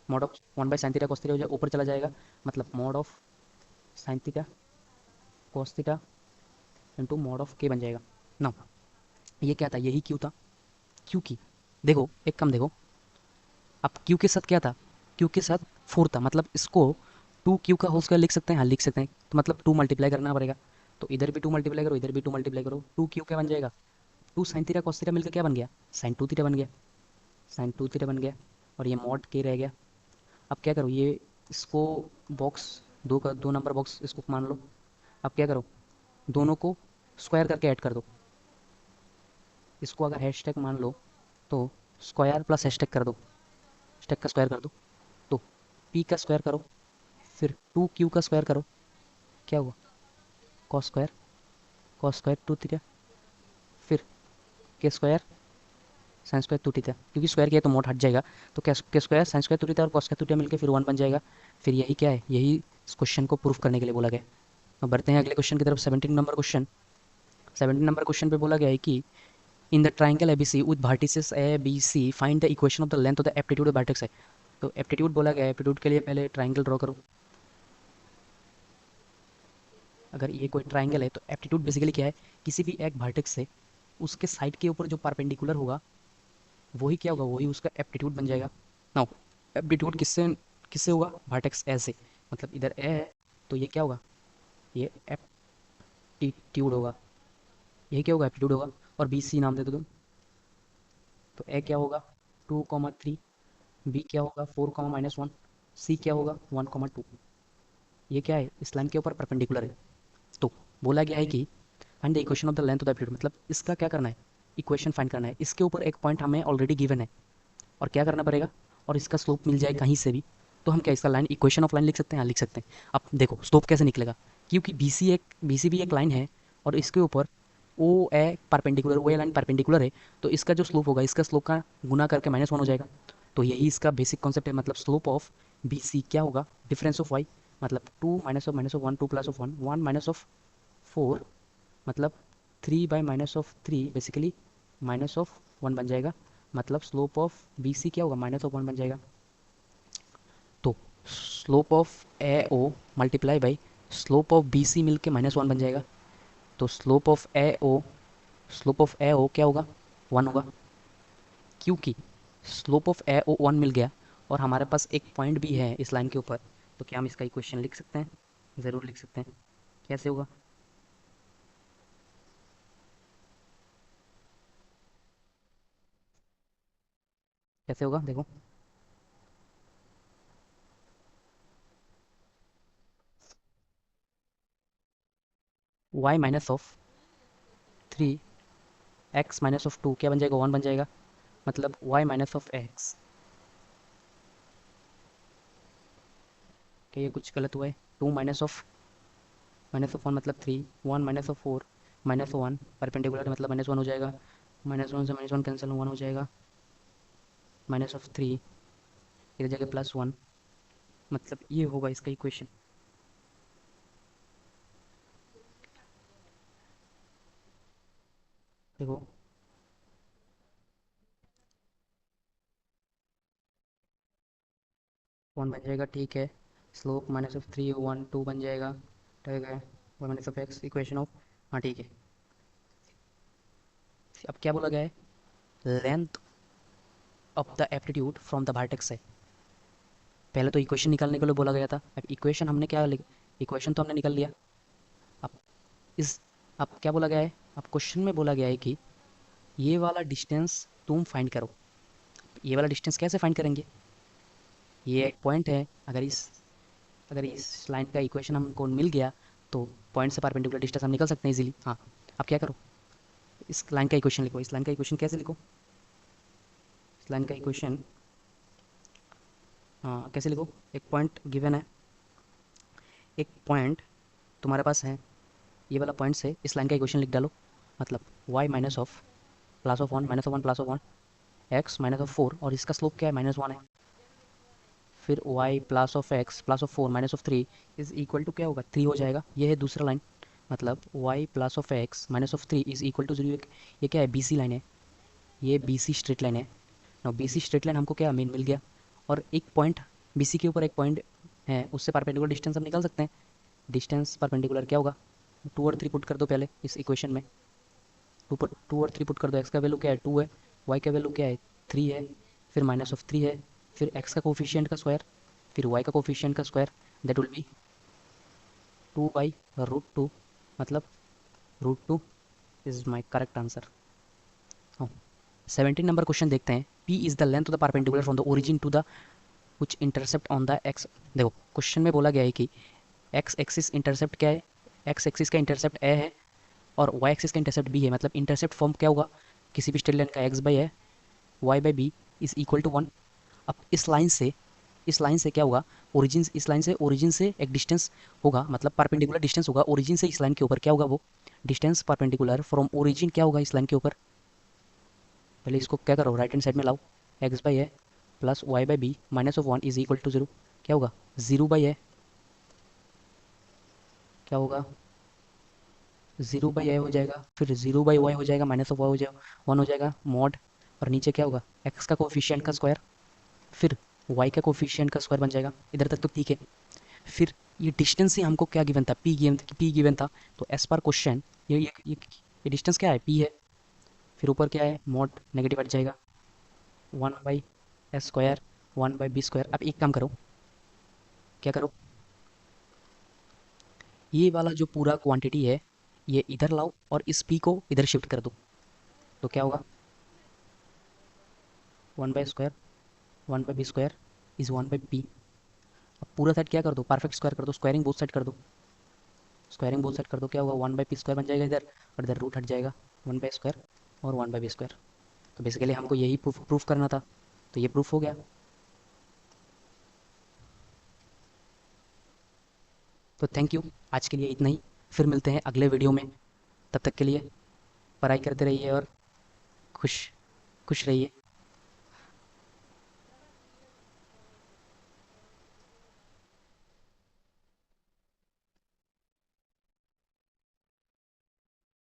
Speaker 1: mod of one by sine theta cos theta हो जाएगा, ऊपर चला जाएगा। मतलब mod of sine theta cos theta into mod of के बन जाएगा ना। ये क्या था, यही क्यू था। क्योंकि देखो एक कम देखो, अब क्यू के साथ क्या था, क्यू के साथ फोर था। मतलब इसको टू क्यू का होल स्क्वायर लिख सकते हैं, हाँ लिख सकते हैं। तो मतलब टू मल्टीप्लाई करना पड़ेगा। तो इधर भी टू मल्टीप्लाई करो, इधर भी टू मल्टीप्लाई करो, टू क्यू क्या बन जाएगा, two sine theta cos theta मिलकर क्या बन गया, साइन टू थीटा बन गया। साइन टू थीटा बन गया और ये मॉड के रह गया। अब क्या करो, ये इसको बॉक्स दो का दो नंबर बॉक्स इसको मान लो। अब क्या करो, दोनों को स्क्वायर करके ऐड कर दो। इसको अगर हैशटैग मान लो तो स्क्वायर प्लस हैशटैग कर दो, हैशटैग का स्क्वायर कर दो। तो पी का स्क्वायर करो, फिर टू क्यू का स्क्वायर करो, क्या हुआ, कॉस स्क्वायर टू थीटा, फिर k square sine square two theta, क्योंकि स्क्वायर किया तो मोड हट जाएगा। तो k square sine square two theta और कॉस स्क्वायर टू थीटा मिलकर फिर वन बन जाएगा। फिर यही क्या है, यही इस क्वेश्चन को प्रूफ करने के लिए बोला गया। अब बढ़ते हैं अगले क्वेश्चन की तरफ, 17 नंबर क्वेश्चन। 17 नंबर क्वेश्चन पे बोला गया है कि in the triangle ABC with vertices A B C find the equation of the length of the aptitude of vertex है। तो एप्टीट्यूड बोला गया है, एप्टीट्यूड के लिए पहले ट्राइंगल ड्रॉ करो। अगर ये कोई ट्राइंगल है तो एप्टीट्यूड बेसिकली क्या है, किसी भी एक वर्टेक्स से उसके साइड के ऊपर जो परपेंडिकुलर होगा वही क्या होगा, वही उसका एप्टीट्यूड बन जाएगा। नाउ एप्टीट्यूड किससे किससे होगा, वर्टेक्स ए से। मतलब इधर ए है तो ये क्या होगा, ये एप्टीट्यूड होगा, ये क्या होगा, एप्टीट्यूड होगा। और बी सी नाम दे दो तुम। तो ए क्या होगा, 2,3, बी क्या होगा, 4,-1, सी क्या होगा, 1,2। ये क्या है, इस लाइन के ऊपर परपेंडिकुलर है। तो बोला गया है कि find the equation of the length of the aptitude, मतलब इसका क्या करना है, इक्वेशन फाइंड करना है। इसके ऊपर एक पॉइंट हमें ऑलरेडी गिवन है और क्या करना पड़ेगा, और इसका स्लोप मिल जाए कहीं से भी। तो हम क्या इसका लाइन, इक्वेशन ऑफ लाइन लिख सकते हैं, हाँ लिख सकते हैं। अब देखो स्लोप कैसे निकलेगा, क्योंकि बी सी भी एक लाइन है और इसके ऊपर ओ ए परपेंडिकुलर, ओ ए लाइन परपेंडिकुलर है। तो इसका जो स्लोप होगा, इसका स्लोप का गुना करके -1 हो जाएगा। तो यही इसका बेसिक कॉन्सेप्ट है। मतलब स्लोप ऑफ बी सी क्या होगा, डिफरेंस ऑफ वाई, मतलब two minus of one, two plus of one, one minus of four, मतलब three by minus of three, basically minus of one बन जाएगा। मतलब स्लोप ऑफ बी सी क्या होगा, -1 बन जाएगा। तो slope of A O multiply by slope of B C मिल के -1 बन जाएगा। तो स्लोप ऑफ ए ओ क्या होगा, 1 होगा, क्योंकि स्लोप ऑफ ए ओ 1 मिल गया और हमारे पास एक पॉइंट भी है इस लाइन के ऊपर। तो क्या हम इसका इक्वेशन लिख सकते हैं, ज़रूर लिख सकते हैं। कैसे होगा, कैसे होगा देखो, y minus of three x minus of two क्या बन जाएगा, 1 बन जाएगा। मतलब वाई माइनस ऑफ एक्स, क्या ये कुछ गलत हुआ है, टू माइनस ऑफ वन मतलब three, one minus of four -1 perpendicular मतलब -1 हो जाएगा। -1 से -1 कैंसिल, 1 हो जाएगा। माइनस ऑफ थ्री, इधर जगह +1, मतलब ये होगा इसका इक्वेशन। देखो वन बन जाएगा, ठीक है। स्लोप माइनस ऑफ 3 1 2 बन जाएगा, ठीक है। One minus of x equation of, हाँ ठीक है। अब क्या बोला गया है, length of the aptitude from the vertex है। पहले तो इक्वेशन निकालने के लिए बोला गया था, अब इक्वेशन हमने क्या लिख, इक्वेशन तो हमने निकाल लिया। अब इस, अब क्या बोला गया है, अब क्वेश्चन में बोला गया है कि ये वाला डिस्टेंस तुम फाइंड करो। ये वाला डिस्टेंस कैसे फाइंड करेंगे, ये एक पॉइंट है, अगर इस लाइन का इक्वेशन हमको मिल गया तो पॉइंट से परपेंडिकुलर डिस्टेंस हम निकल सकते हैं इजीली। हाँ, अब क्या करो, इस लाइन का इक्वेशन लिखो। इस लाइन का इक्वेशन कैसे लिखो, इस लाइन का इक्वेशन, हाँ कैसे लिखो, एक पॉइंट गिवन है, एक पॉइंट तुम्हारे पास है, ये वाला पॉइंट से इस लाइन का इक्वेशन लिख डालो। मतलब y minus of plus of one minus of one plus of one, x minus of four, और इसका स्लोप क्या है, -1 है। फिर y plus of x plus of four minus of three is equal to क्या होगा, 3 हो जाएगा। ये है दूसरा लाइन, मतलब y plus of x minus of three is equal to 0। ये क्या है, बी सी लाइन है, ये बी सी स्ट्रेट लाइन है ना। बी सी स्ट्रेट लाइन हमको क्या मेन मिल गया, और एक पॉइंट बी सी के ऊपर एक पॉइंट है, उससे परपेंडिकुलर डिस्टेंस हम निकाल सकते हैं। डिस्टेंस परपेंडिकुलर क्या होगा, 2 और 3 पुट कर दो पहले इस इक्वेशन में। 2 और 3 पुट कर दो, एक्स का वैल्यू क्या है 2 है, वाई का वैल्यू क्या है 3 है, फिर माइनस ऑफ 3 है, फिर एक्स का कोफिशिएंट का स्क्वायर, फिर वाई का कोफिशिएंट का स्क्वायर, दैट विल बी 2/√2, मतलब √2 इज माई करेक्ट आंसर। हाँ, 17 नंबर क्वेश्चन देखते हैं। P is the length of the perpendicular from the origin to the which intercept on the x. देखो question में बोला गया है कि एक्स एक्सिस इंटरसेप्ट क्या है, एक्स एक्सिस का इंटरसेप्ट ए है और वाई एक्सिस का इंटरसेप्ट बी है। मतलब इंटरसेप्ट फॉर्म क्या होगा, किसी भी स्ट्रेट लाइन का एक्स बाई है, y by b is equal to 1। अब इस लाइन से क्या होगा, ओरिजिन, इस लाइन से ओरिजिन से एक डिस्टेंस होगा, मतलब परपेंडिकुलर डिस्टेंस होगा ओरिजिन से इस लाइन के ऊपर। क्या होगा वो डिस्टेंस परपेंडिकुलर फ्रॉम ओरिजिन, क्या होगा इस लाइन के ऊपर। पहले इसको क्या करो, राइट हैंड साइड में लाओ, एक्स बाई है plus y by b minus of 1 is equal to 0। क्या होगा, 0/a, क्या होगा 0/a हो जाएगा, फिर 0/y हो जाएगा, माइनस ऑफ वाई हो जाएगा, 1 हो जाएगा मॉड, और नीचे क्या होगा, एक्स का कोफिशिएंट का स्क्वायर, फिर वाई का कोफिशिएंट का स्क्वायर बन जाएगा। इधर तक तो ठीक है। फिर ये डिस्टेंस ही हमको क्या गिवन था, पी गिवन था। तो एज पर क्वेश्चन ये डिस्टेंस क्या है, पी है। फिर ऊपर क्या है, मॉड, नेगेटिव हट जाएगा, 1/s² 1/b²। अब एक काम करो, क्या करो, ये वाला जो पूरा क्वांटिटी है ये इधर लाओ और इस पी को इधर शिफ्ट कर दो। तो क्या होगा, 1/² 1/b² इज 1/p। अब पूरा साइड क्या कर दो, परफेक्ट स्क्वायर कर दो, स्क्वायरिंग बोथ साइड कर दो, स्क्वायरिंग बोथ साइड कर दो। क्या होगा, 1/p² बन जाएगा इधर, और इधर रूट हट जाएगा, 1/² और 1/b²। तो बेसिकली हमको यही प्रूफ करना था, तो ये प्रूफ हो गया। तो थैंक यू, आज के लिए इतना ही। फिर मिलते हैं अगले वीडियो में। तब तक के लिए पढ़ाई करते रहिए और खुश खुश रहिए।